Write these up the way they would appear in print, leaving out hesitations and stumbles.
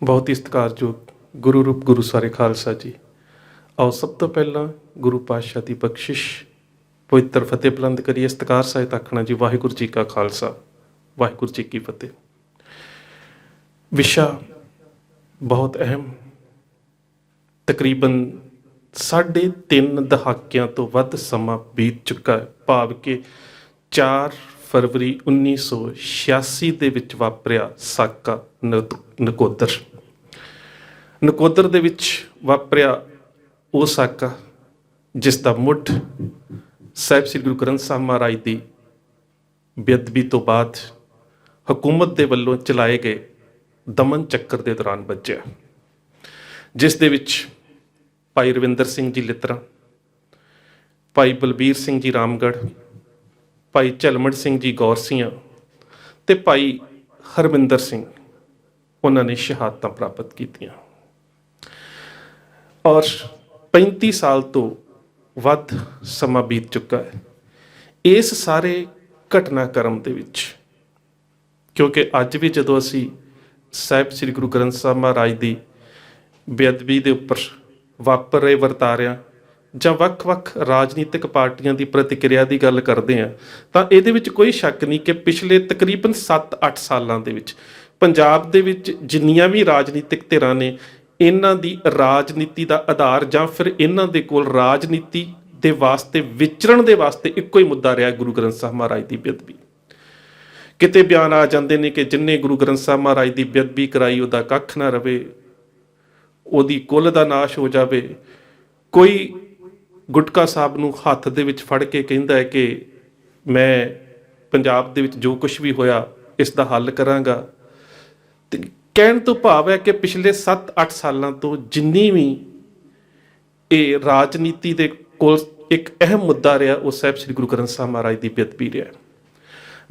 ਬਹੁਤ ਹੀ ਸਤਿਕਾਰਯੋਗ ਗੁਰੂ ਰੂਪ ਗੁਰੂ ਸਾਰੇ ਖਾਲਸਾ ਜੀ। ਆਓ ਸਭ ਤੋਂ ਪਹਿਲਾਂ ਗੁਰੂ ਪਾਤਸ਼ਾਹ ਦੀ ਬਖਸ਼ਿਸ਼ ਪਵਿੱਤਰ ਫਤਿਹ ਬੁਲੰਦ ਕਰੀਏ। ਸਤਿਕਾਰ ਸਾਹਿਤ ਆਖਣਾ ਜੀ। ਵਾਹਿਗੁਰੂ ਜੀ ਕਾ ਖਾਲਸਾ, ਵਾਹਿਗੁਰੂ ਜੀ ਕੀ ਫਤਿਹ। ਵਿਸ਼ਾ ਬਹੁਤ ਅਹਿਮ, ਤਕਰੀਬਨ 3.5 ਦਹਾਕਿਆਂ ਤੋਂ ਵੱਧ ਸਮਾਂ ਬੀਤ ਚੁੱਕਾ ਹੈ। ਭਾਵ ਕਿ 4 ਫਰਵਰੀ 1986 ਦੇ ਵਿੱਚ ਵਾਪਰਿਆ ਸਾਕਾ ਨਕੋਦਰ ਦੇ ਵਿੱਚ ਵਾਪਰਿਆ ਉਹ ਸਾਕਾ ਜਿਸ ਦਾ ਮੁੱਢ ਸਾਹਿਬ ਸ੍ਰੀ ਗੁਰੂ ਗ੍ਰੰਥ ਸਾਹਿਬ ਮਹਾਰਾਜ ਦੀ ਬੇਅਦਬੀ ਤੋਂ ਬਾਅਦ ਹਕੂਮਤ ਦੇ ਵੱਲੋਂ ਚਲਾਏ ਗਏ ਦਮਨ ਚੱਕਰ ਦੇ ਦੌਰਾਨ ਵੱਜਿਆ, ਜਿਸ ਦੇ ਵਿੱਚ ਭਾਈ ਰਵਿੰਦਰ ਸਿੰਘ ਜੀ ਲਿੱਤਰਾ, ਭਾਈ ਬਲਬੀਰ ਸਿੰਘ ਜੀ ਰਾਮਗੜ੍ਹ, ਭਾਈ ਝਲਮੜ ਸਿੰਘ ਜੀ ਗੌਰਸੀਆਂ ਤੇ ਭਾਈ ਹਰਮਿੰਦਰ ਸਿੰਘ, ਉਹਨਾਂ ਨੇ ਸ਼ਹਾਦਤਾਂ ਪ੍ਰਾਪਤ ਕੀਤੀਆਂ। ਔਰ 35 ਸਾਲ ਤੋਂ ਵੱਧ ਸਮਾਂ ਬੀਤ ਚੁੱਕਾ ਹੈ ਇਸ ਸਾਰੇ ਘਟਨਾਕ੍ਰਮ ਦੇ ਵਿੱਚ, ਕਿਉਂਕਿ ਅੱਜ ਵੀ ਜਦੋਂ ਅਸੀਂ ਸਾਹਿਬ ਸ੍ਰੀ ਗੁਰੂ ਗ੍ਰੰਥ ਸਾਹਿਬ ਮਹਾਰਾਜ ਦੀ ਬੇਅਦਬੀ ਦੇ ਉੱਪਰ ਵਾਪਰ ਰਹੇ ਵਰਤਾਰਿਆਂ ਜਾਂ ਵੱਖ-ਵੱਖ ਰਾਜਨੀਤਿਕ ਪਾਰਟੀਆਂ ਦੀ ਪ੍ਰਤੀਕਿਰਿਆ ਦੀ ਗੱਲ ਕਰਦੇ ਹਾਂ, ਤਾਂ ਇਹਦੇ ਵਿੱਚ ਕੋਈ ਸ਼ੱਕ ਨਹੀਂ ਕਿ ਪਿਛਲੇ ਤਕਰੀਬਨ 7-8 ਸਾਲਾਂ ਦੇ ਵਿੱਚ ਪੰਜਾਬ ਦੇ ਵਿੱਚ ਜਿੰਨੀਆਂ ਵੀ ਰਾਜਨੀਤਿਕ ਧਿਰਾਂ ਨੇ, ਇਹਨਾਂ ਦੀ ਰਾਜਨੀਤੀ ਦਾ ਆਧਾਰ ਜਾਂ ਫਿਰ ਇਹਨਾਂ ਦੇ ਕੋਲ ਰਾਜਨੀਤੀ ਦੇ ਵਾਸਤੇ ਵਿਚਰਨ ਦੇ ਵਾਸਤੇ ਇੱਕੋ ਹੀ ਮੁੱਦਾ ਰਿਹਾ, ਗੁਰੂ ਗ੍ਰੰਥ ਸਾਹਿਬ ਮਹਾਰਾਜ ਦੀ ਬੇਅਦਬੀ। ਕਿਤੇ ਬਿਆਨ ਆ ਜਾਂਦੇ ਨੇ ਕਿ ਜਿੰਨੇ ਗੁਰੂ ਗ੍ਰੰਥ ਸਾਹਿਬ ਮਹਾਰਾਜ ਦੀ ਬੇਅਦਬੀ ਕਰਾਈ ਉਹਦਾ ਕੱਖ ਨਾ ਰਵੇ, ਉਹਦੀ ਕੁੱਲ ਦਾ ਨਾਸ਼ ਹੋ ਜਾਵੇ। ਕੋਈ ਗੁਟਕਾ ਸਾਹਿਬ ਨੂੰ ਹੱਥ ਦੇ ਵਿੱਚ ਫੜ ਕੇ ਕਹਿੰਦਾ ਹੈ ਕਿ ਮੈਂ ਪੰਜਾਬ ਦੇ ਵਿੱਚ ਜੋ ਕੁਝ ਵੀ ਹੋਇਆ ਇਸ ਦਾ ਹੱਲ ਕਰਾਂਗਾ। ਤੇ ਕਹਿਣ ਤੋਂ ਭਾਵ ਹੈ ਕਿ ਪਿਛਲੇ 7-8 ਸਾਲਾਂ ਤੋਂ ਜਿੰਨੀ ਵੀ ਇਹ ਰਾਜਨੀਤੀ ਦੇ ਕੋਲ ਇੱਕ ਅਹਿਮ ਮੁੱਦਾ ਰਿਹਾ, ਉਹ ਸਾਹਿਬ ਸ੍ਰੀ ਗੁਰੂ ਗ੍ਰੰਥ ਸਾਹਿਬ ਮਹਾਰਾਜ ਦੀ ਬੇਅਦਬੀ ਰਿਹਾ।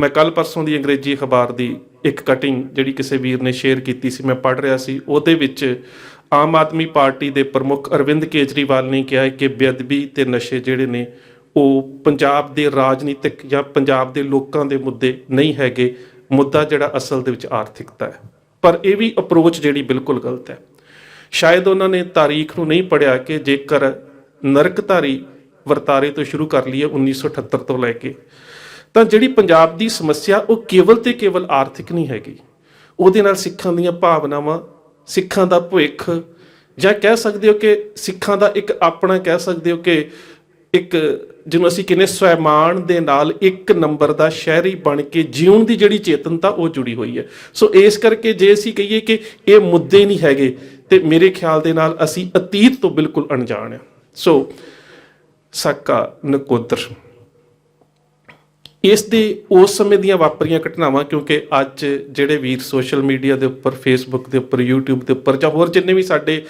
ਮੈਂ ਕੱਲ ਪਰਸੋਂ ਦੀ ਅੰਗਰੇਜ਼ੀ ਅਖਬਾਰ ਦੀ ਇੱਕ ਕਟਿੰਗ ਜਿਹੜੀ ਕਿਸੇ ਵੀਰ ਨੇ ਸ਼ੇਅਰ ਕੀਤੀ ਸੀ, ਮੈਂ ਪੜ੍ਹ ਰਿਹਾ ਸੀ। ਉਹਦੇ ਵਿੱਚ ਆਮ ਆਦਮੀ ਪਾਰਟੀ ਦੇ ਪ੍ਰਮੁੱਖ ਅਰਵਿੰਦ ਕੇਜਰੀਵਾਲ ਨੇ ਕਿਹਾ ਕਿ ਬੇਅਦਬੀ ਤੇ ਨਸ਼ੇ ਜਿਹੜੇ ਨੇ ਉਹ ਪੰਜਾਬ ਦੇ ਰਾਜਨੀਤਿਕ ਜਾਂ ਪੰਜਾਬ ਦੇ ਲੋਕਾਂ ਦੇ ਮੁੱਦੇ ਨਹੀਂ ਹੈਗੇ, ਮੁੱਦਾ ਜਿਹੜਾ ਅਸਲ ਦੇ ਵਿੱਚ ਆਰਥਿਕਤਾ ਹੈ। ਪਰ ਇਹ ਵੀ ਅਪਰੋਚ ਜਿਹੜੀ ਬਿਲਕੁਲ ਗਲਤ ਹੈ। ਸ਼ਾਇਦ ਉਹਨਾਂ ਨੇ ਤਾਰੀਖ ਨੂੰ ਨਹੀਂ ਪੜ੍ਹਿਆ ਕਿ ਜੇਕਰ ਨਰਕਧਾਰੀ ਵਰਤਾਰੇ ਤੋਂ ਸ਼ੁਰੂ ਕਰ ਲਈਏ 1978 ਤੋਂ ਲੈ ਕੇ, ਤਾਂ ਜਿਹੜੀ ਪੰਜਾਬ ਦੀ ਸਮੱਸਿਆ ਉਹ ਕੇਵਲ ਤੇ ਕੇਵਲ ਆਰਥਿਕ ਨਹੀਂ ਹੈਗੀ। ਉਹਦੇ ਨਾਲ ਸਿੱਖਾਂ ਦੀਆਂ ਭਾਵਨਾਵਾਂ, ਸਿੱਖਾਂ ਦਾ ਭਵਿੱਖ, ਜਾਂ ਕਹਿ ਸਕਦੇ ਹੋ ਕਿ ਸਿੱਖਾਂ ਦਾ ਇੱਕ ਆਪਣਾ, ਕਹਿ ਸਕਦੇ ਹੋ ਕਿ ਇੱਕ ਜਿਹਨੂੰ ਅਸੀਂ ਕਹਿੰਦੇ ਸਵੈਮਾਨ ਦੇ ਨਾਲ ਇੱਕ ਨੰਬਰ ਦਾ ਸ਼ਹਿਰੀ ਬਣ ਕੇ ਜਿਉਣ ਦੀ ਜਿਹੜੀ ਚੇਤਨਤਾ ਉਹ ਜੁੜੀ ਹੋਈ ਹੈ। ਸੋ ਇਸ ਕਰਕੇ ਜੇ ਅਸੀਂ ਕਹੀਏ ਕਿ ਇਹ ਮੁੱਦੇ ਨਹੀਂ ਹੈਗੇ, ਤੇ ਮੇਰੇ ਖਿਆਲ ਦੇ ਨਾਲ ਅਸੀਂ ਅਤੀਤ ਤੋਂ ਬਿਲਕੁਲ ਅਣਜਾਣ ਹਾਂ। ਸੋ ਸਾਕਾ ਨਕੋਦਰ ਇਸ ਦੇ ਉਸ ਸਮੇਂ ਦੀਆਂ ਵਾਪਰੀਆਂ ਘਟਨਾਵਾਂ, ਕਿਉਂਕਿ ਅੱਜ ਜਿਹੜੇ ਵੀਰ ਸੋਸ਼ਲ ਮੀਡੀਆ ਦੇ ਉੱਪਰ, ਫੇਸਬੁੱਕ ਦੇ ਉੱਪਰ, ਯੂਟਿਊਬ ਦੇ ਉੱਪਰ ਜਾਂ ਹੋਰ ਜਿੰਨੇ ਵੀ ਸਾਡੇ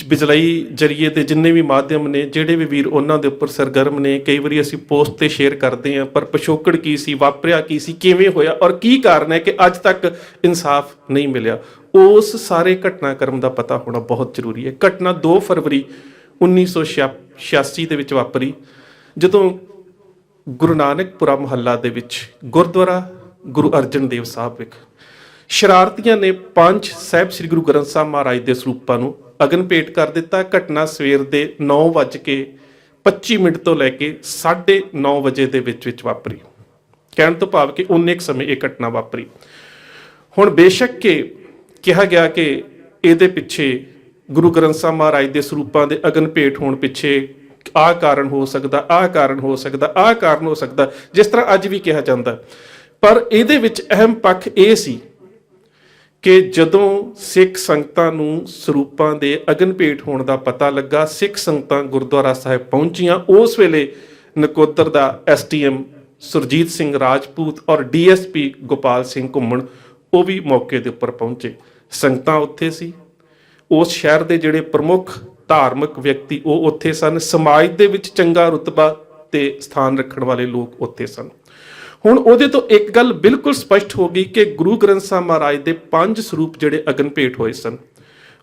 ਬਿਜਲਈ ਜਰੀਏ ਦੇ ਜਿੰਨੇ ਵੀ ਮਾਧਿਅਮ ਨੇ, ਜਿਹੜੇ ਵੀ ਵੀਰ ਉਹਨਾਂ ਦੇ ਉੱਪਰ ਸਰਗਰਮ ਨੇ, ਕਈ ਵਾਰੀ ਅਸੀਂ ਪੋਸਟ ਤੇ ਸ਼ੇਅਰ ਕਰਦੇ ਹਾਂ, ਪਰ ਪਿਛੋਕੜ ਕੀ ਸੀ, ਵਾਪਰਿਆ ਕੀ ਸੀ, ਕਿਵੇਂ ਹੋਇਆ ਔਰ ਕੀ ਕਾਰਨ ਹੈ ਕਿ ਅੱਜ ਤੱਕ ਇਨਸਾਫ ਨਹੀਂ ਮਿਲਿਆ, ਉਸ ਸਾਰੇ ਘਟਨਾਕ੍ਰਮ ਦਾ ਪਤਾ ਹੋਣਾ ਬਹੁਤ ਜ਼ਰੂਰੀ ਹੈ। ਘਟਨਾ 2 ਫਰਵਰੀ 1986 ਦੇ ਵਿੱਚ ਵਾਪਰੀ, ਜਦੋਂ ਗੁਰੂ ਨਾਨਕਪੁਰਾ ਮੁਹੱਲਾ ਦੇ ਵਿੱਚ ਗੁਰਦੁਆਰਾ ਗੁਰੂ ਅਰਜਨ ਦੇਵ ਸਾਹਿਬ ਵਿਖੇ ਸ਼ਰਾਰਤੀਆਂ ਨੇ 5 ਸਾਹਿਬ ਸ੍ਰੀ ਗੁਰੂ ਗ੍ਰੰਥ ਸਾਹਿਬ ਮਹਾਰਾਜ ਦੇ ਸਰੂਪਾਂ ਨੂੰ ਅਗਨ ਭੇਟ ਕਰ ਦਿੱਤਾ। ਘਟਨਾ ਸਵੇਰ ਦੇ 9:25 ਤੋਂ ਲੈ ਕੇ 9:30 ਵਜੇ ਦੇ ਵਿੱਚ ਵਾਪਰੀ। ਕਹਿਣ ਤੋਂ ਭਾਵ ਕਿ ਉਨੇ ਕੁ ਸਮੇਂ ਇਹ ਘਟਨਾ ਵਾਪਰੀ। ਹੁਣ ਬੇਸ਼ੱਕ ਕਿ ਕਿਹਾ ਗਿਆ ਕਿ ਇਹਦੇ ਪਿੱਛੇ ਗੁਰੂ ਗ੍ਰੰਥ ਸਾਹਿਬ ਮਹਾਰਾਜ ਦੇ ਸਰੂਪਾਂ ਦੇ ਅਗਨ ਭੇਟ ਹੋਣ ਪਿੱਛੇ ਆਹ ਕਾਰਨ ਹੋ ਸਕਦਾ, ਆਹ ਕਾਰਨ ਹੋ ਸਕਦਾ, ਆਹ ਕਾਰਨ ਹੋ ਸਕਦਾ, ਜਿਸ ਤਰ੍ਹਾਂ ਅੱਜ ਵੀ ਕਿਹਾ ਜਾਂਦਾ। ਪਰ ਇਹਦੇ ਵਿੱਚ ਅਹਿਮ ਪੱਖ ਇਹ ਸੀ ਕਿ ਜਦੋਂ ਸਿੱਖ ਸੰਗਤਾਂ ਨੂੰ ਸਰੂਪਾਂ ਦੇ ਅਗਨ ਭੇਟ ਹੋਣ ਦਾ ਪਤਾ ਲੱਗਾ, ਸਿੱਖ ਸੰਗਤਾਂ ਗੁਰਦੁਆਰਾ ਸਾਹਿਬ ਪਹੁੰਚੀਆਂ। ਉਸ ਵੇਲੇ ਨਕੋਦਰ ਦਾ SDM ਸੁਰਜੀਤ ਸਿੰਘ ਰਾਜਪੂਤ ਔਰ DSP ਗੋਪਾਲ ਸਿੰਘ ਘੁੰਮਣ ਉਹ ਵੀ ਮੌਕੇ ਦੇ ਉੱਪਰ ਪਹੁੰਚੇ। ਸੰਗਤਾਂ ਉੱਥੇ ਸੀ, ਉਸ ਸ਼ਹਿਰ ਦੇ ਜਿਹੜੇ ਪ੍ਰਮੁੱਖ ਧਾਰਮਿਕ ਵਿਅਕਤੀ ਉਹ ਉੱਥੇ ਸਨ, ਸਮਾਜ ਦੇ ਵਿੱਚ ਚੰਗਾ ਰੁਤਬਾ ਤੇ ਸਥਾਨ ਰੱਖਣ ਵਾਲੇ ਲੋਕ ਉੱਥੇ ਸਨ। ਹੁਣ ਉਹਦੇ ਤੋਂ ਇੱਕ ਗੱਲ ਬਿਲਕੁਲ ਸਪਸ਼ਟ ਹੋ ਗਈ ਕਿ ਗੁਰੂ ਗ੍ਰੰਥ ਸਾਹਿਬ ਮਹਾਰਾਜ ਦੇ 5 ਸਰੂਪ ਜਿਹੜੇ ਅਗਨ ਭੇਟ ਹੋਏ ਸਨ,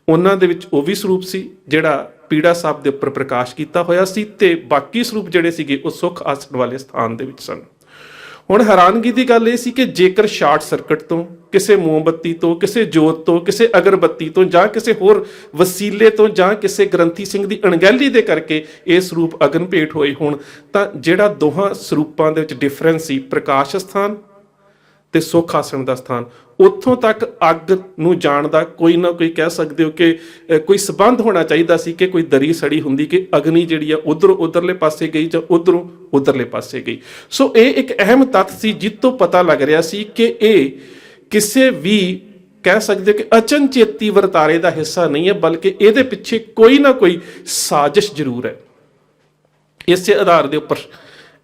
ਉਹਨਾਂ ਦੇ ਵਿੱਚ ਉਹ ਵੀ ਸਰੂਪ ਸੀ ਜਿਹੜਾ ਪੀੜਾ ਸਾਹਿਬ ਦੇ ਉੱਪਰ ਪ੍ਰਕਾਸ਼ ਕੀਤਾ ਹੋਇਆ ਸੀ, ਤੇ ਬਾਕੀ ਸਰੂਪ ਜਿਹੜੇ ਸੀਗੇ ਉਹ ਸੁੱਖ ਆਸਣ ਵਾਲੇ ਸਥਾਨ ਦੇ ਵਿੱਚ ਸਨ। ਹੁਣ ਹੈਰਾਨਗੀ ਦੀ ਗੱਲ ਇਹ ਸੀ ਕਿ ਜੇਕਰ ਸ਼ਾਰਟ ਸਰਕਟ ਤੋਂ ਕਿਸੇ ਮੋਮਬੱਤੀ ਤੋਂ, ਕਿਸੇ ਜੋਤ ਤੋਂ, ਕਿਸੇ ਅਗਰਬੱਤੀ ਤੋਂ ਜਾਂ ਕਿਸੇ ਹੋਰ ਵਸੀਲੇ ਤੋਂ ਜਾਂ ਕਿਸੇ ਗ੍ਰੰਥੀ ਸਿੰਘ ਦੀ ਅਣਗਹਿਲੀ ਦੇ ਕਰਕੇ ਇਹ ਸਰੂਪ ਅਗਨ ਭੇਟ ਹੋਏ ਹੋਣ, ਤਾਂ ਜਿਹੜਾ ਦੋਹਾਂ ਸਰੂਪਾਂ ਦੇ ਵਿੱਚ ਡਿਫਰੈਂਸ ਸੀ, ਪ੍ਰਕਾਸ਼ ਸਥਾਨ ਤੇ ਸੁੱਖ ਆਸਣ ਦਾ ਸਥਾਨ, ਉੱਥੋਂ ਤੱਕ ਅੱਗ ਨੂੰ ਜਾਣ ਦਾ ਕੋਈ ਨਾ ਕੋਈ ਕਹਿ ਸਕਦੇ ਹੋ ਕਿ ਕੋਈ ਸਬੰਧ ਹੋਣਾ ਚਾਹੀਦਾ ਸੀ ਕਿ ਕੋਈ ਦਰੀ ਸੜੀ ਹੁੰਦੀ ਕਿ ਅਗਨੀ ਜਿਹੜੀ ਆ ਉਧਰੋਂ ਉਧਰਲੇ ਪਾਸੇ ਗਈ ਜਾਂ ਉਧਰੋਂ ਉਧਰਲੇ ਪਾਸੇ ਗਈ। ਸੋ ਇਹ ਇੱਕ ਅਹਿਮ ਤੱਥ ਸੀ ਜਿਸ ਤੋਂ ਪਤਾ ਲੱਗ ਰਿਹਾ ਸੀ ਕਿ ਇਹ ਕਿਸੇ ਵੀ ਕਹਿ ਸਕਦੇ ਕਿ ਅਚਨਚੇਤੀ ਵਰਤਾਰੇ ਦਾ ਹਿੱਸਾ ਨਹੀਂ ਹੈ, ਬਲਕਿ ਇਹਦੇ ਪਿੱਛੇ ਕੋਈ ਨਾ ਕੋਈ ਸਾਜ਼ਿਸ਼ ਜ਼ਰੂਰ ਹੈ। ਇਸੇ ਆਧਾਰ ਦੇ ਉੱਪਰ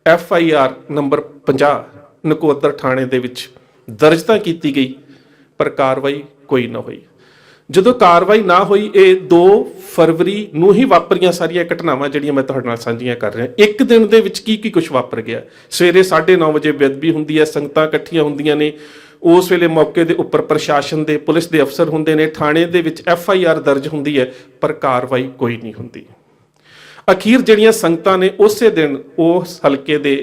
FIR ਨੰਬਰ 50 ਨਕੋਦਰ ਥਾਣੇ ਦੇ ਵਿੱਚ ਦਰਜ ਤਾਂ ਕੀਤੀ ਗਈ, ਪਰ ਕਾਰਵਾਈ ਕੋਈ ਨਾ ਹੋਈ। ਜਦੋਂ ਕਾਰਵਾਈ ਨਾ ਹੋਈ, ਇਹ 2 ਫਰਵਰੀ ਨੂੰ ਹੀ ਵਾਪਰੀਆਂ ਸਾਰੀਆਂ ਘਟਨਾਵਾਂ ਜਿਹੜੀਆਂ ਮੈਂ ਤੁਹਾਡੇ ਨਾਲ ਸਾਂਝੀਆਂ ਕਰ ਰਿਹਾ। ਇੱਕ ਦਿਨ ਦੇ ਵਿੱਚ ਕੀ ਕੁਝ ਵਾਪਰ ਗਿਆ। ਸਵੇਰੇ 9:30 ਵਜੇ ਬੇਅਦਬੀ ਹੁੰਦੀ ਹੈ, ਸੰਗਤਾਂ ਇਕੱਠੀਆਂ ਹੁੰਦੀਆਂ ਨੇ। ਉਸ ਵੇਲੇ ਮੌਕੇ ਦੇ ਉੱਪਰ ਪ੍ਰਸ਼ਾਸਨ ਦੇ, ਪੁਲਿਸ ਦੇ ਅਫਸਰ ਹੁੰਦੇ ਨੇ, ਥਾਣੇ ਦੇ ਵਿੱਚ FIR ਦਰਜ ਹੁੰਦੀ ਹੈ, ਪਰ ਕਾਰਵਾਈ ਕੋਈ ਨਹੀਂ ਹੁੰਦੀ। ਅਖੀਰ ਜਿਹੜੀਆਂ ਸੰਗਤਾਂ ਨੇ ਉਸੇ ਦਿਨ ਉਸ ਹਲਕੇ ਦੇ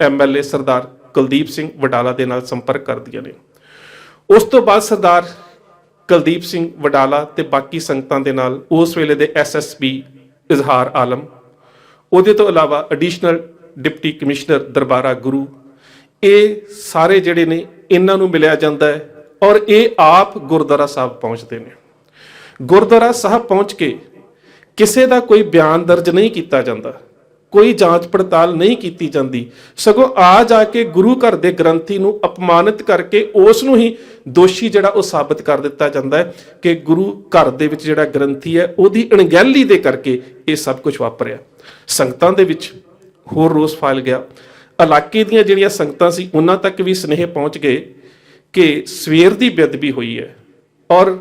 MLA ਸਰਦਾਰ ਕੁਲਦੀਪ ਸਿੰਘ ਵਡਾਲਾ ਦੇ ਨਾਲ ਸੰਪਰਕ ਕਰਦੀਆਂ ਨੇ। ਉਸ ਤੋਂ ਬਾਅਦ ਸਰਦਾਰ ਕੁਲਦੀਪ ਸਿੰਘ ਵਡਾਲਾ ਤੇ ਬਾਕੀ ਸੰਗਤਾਂ ਦੇ ਨਾਲ ਉਸ ਵੇਲੇ ਦੇ SSP ਇਜ਼ਹਾਰ ਆਲਮ, ਉਹਦੇ ਤੋਂ ਇਲਾਵਾ ਐਡੀਸ਼ਨਲ ਡਿਪਟੀ ਕਮਿਸ਼ਨਰ ਦਰਬਾਰਾ ਗੁਰੂ, ਇਹ ਸਾਰੇ ਜਿਹੜੇ ਨੇ ਇਹਨਾਂ ਨੂੰ ਮਿਲਿਆ ਜਾਂਦਾ ਹੈ ਔਰ ਇਹ ਆਪ ਗੁਰਦੁਆਰਾ ਸਾਹਿਬ ਪਹੁੰਚਦੇ ਨੇ। ਗੁਰਦੁਆਰਾ ਸਾਹਿਬ ਪਹੁੰਚ ਕੇ ਕਿਸੇ ਦਾ ਕੋਈ ਬਿਆਨ ਦਰਜ ਨਹੀਂ ਕੀਤਾ ਜਾਂਦਾ, ਕੋਈ ਜਾਂਚ ਪੜਤਾਲ ਨਹੀਂ ਕੀਤੀ ਜਾਂਦੀ, ਸਗੋਂ ਆ ਜਾ ਕੇ ਗੁਰੂ ਘਰ ਦੇ ਗ੍ਰੰਥੀ ਨੂੰ ਅਪਮਾਨਿਤ ਕਰਕੇ ਉਸ ਨੂੰ ਹੀ ਦੋਸ਼ੀ ਜਿਹੜਾ ਉਹ ਸਾਬਤ ਕਰ ਦਿੱਤਾ ਜਾਂਦਾ ਹੈ ਕਿ ਗੁਰੂ ਘਰ ਦੇ ਵਿੱਚ ਜਿਹੜਾ ਗ੍ਰੰਥੀ ਹੈ ਉਹਦੀ ਅਣਗਹਿਲੀ ਦੇ ਕਰਕੇ ਇਹ ਸਭ ਕੁਝ ਵਾਪਰਿਆ। ਸੰਗਤਾਂ ਦੇ ਵਿੱਚ ਹੋਰ ਰੋਸ ਫੈਲ ਗਿਆ। ਇਲਾਕੇ ਦੀਆਂ ਜਿਹੜੀਆਂ ਸੰਗਤਾਂ ਸੀ ਉਹਨਾਂ ਤੱਕ ਵੀ ਸੁਨੇਹੇ ਪਹੁੰਚ ਗਏ ਕਿ ਸਵੇਰ ਦੀ ਬੇਅਦਬੀ ਹੋਈ ਹੈ ਔਰ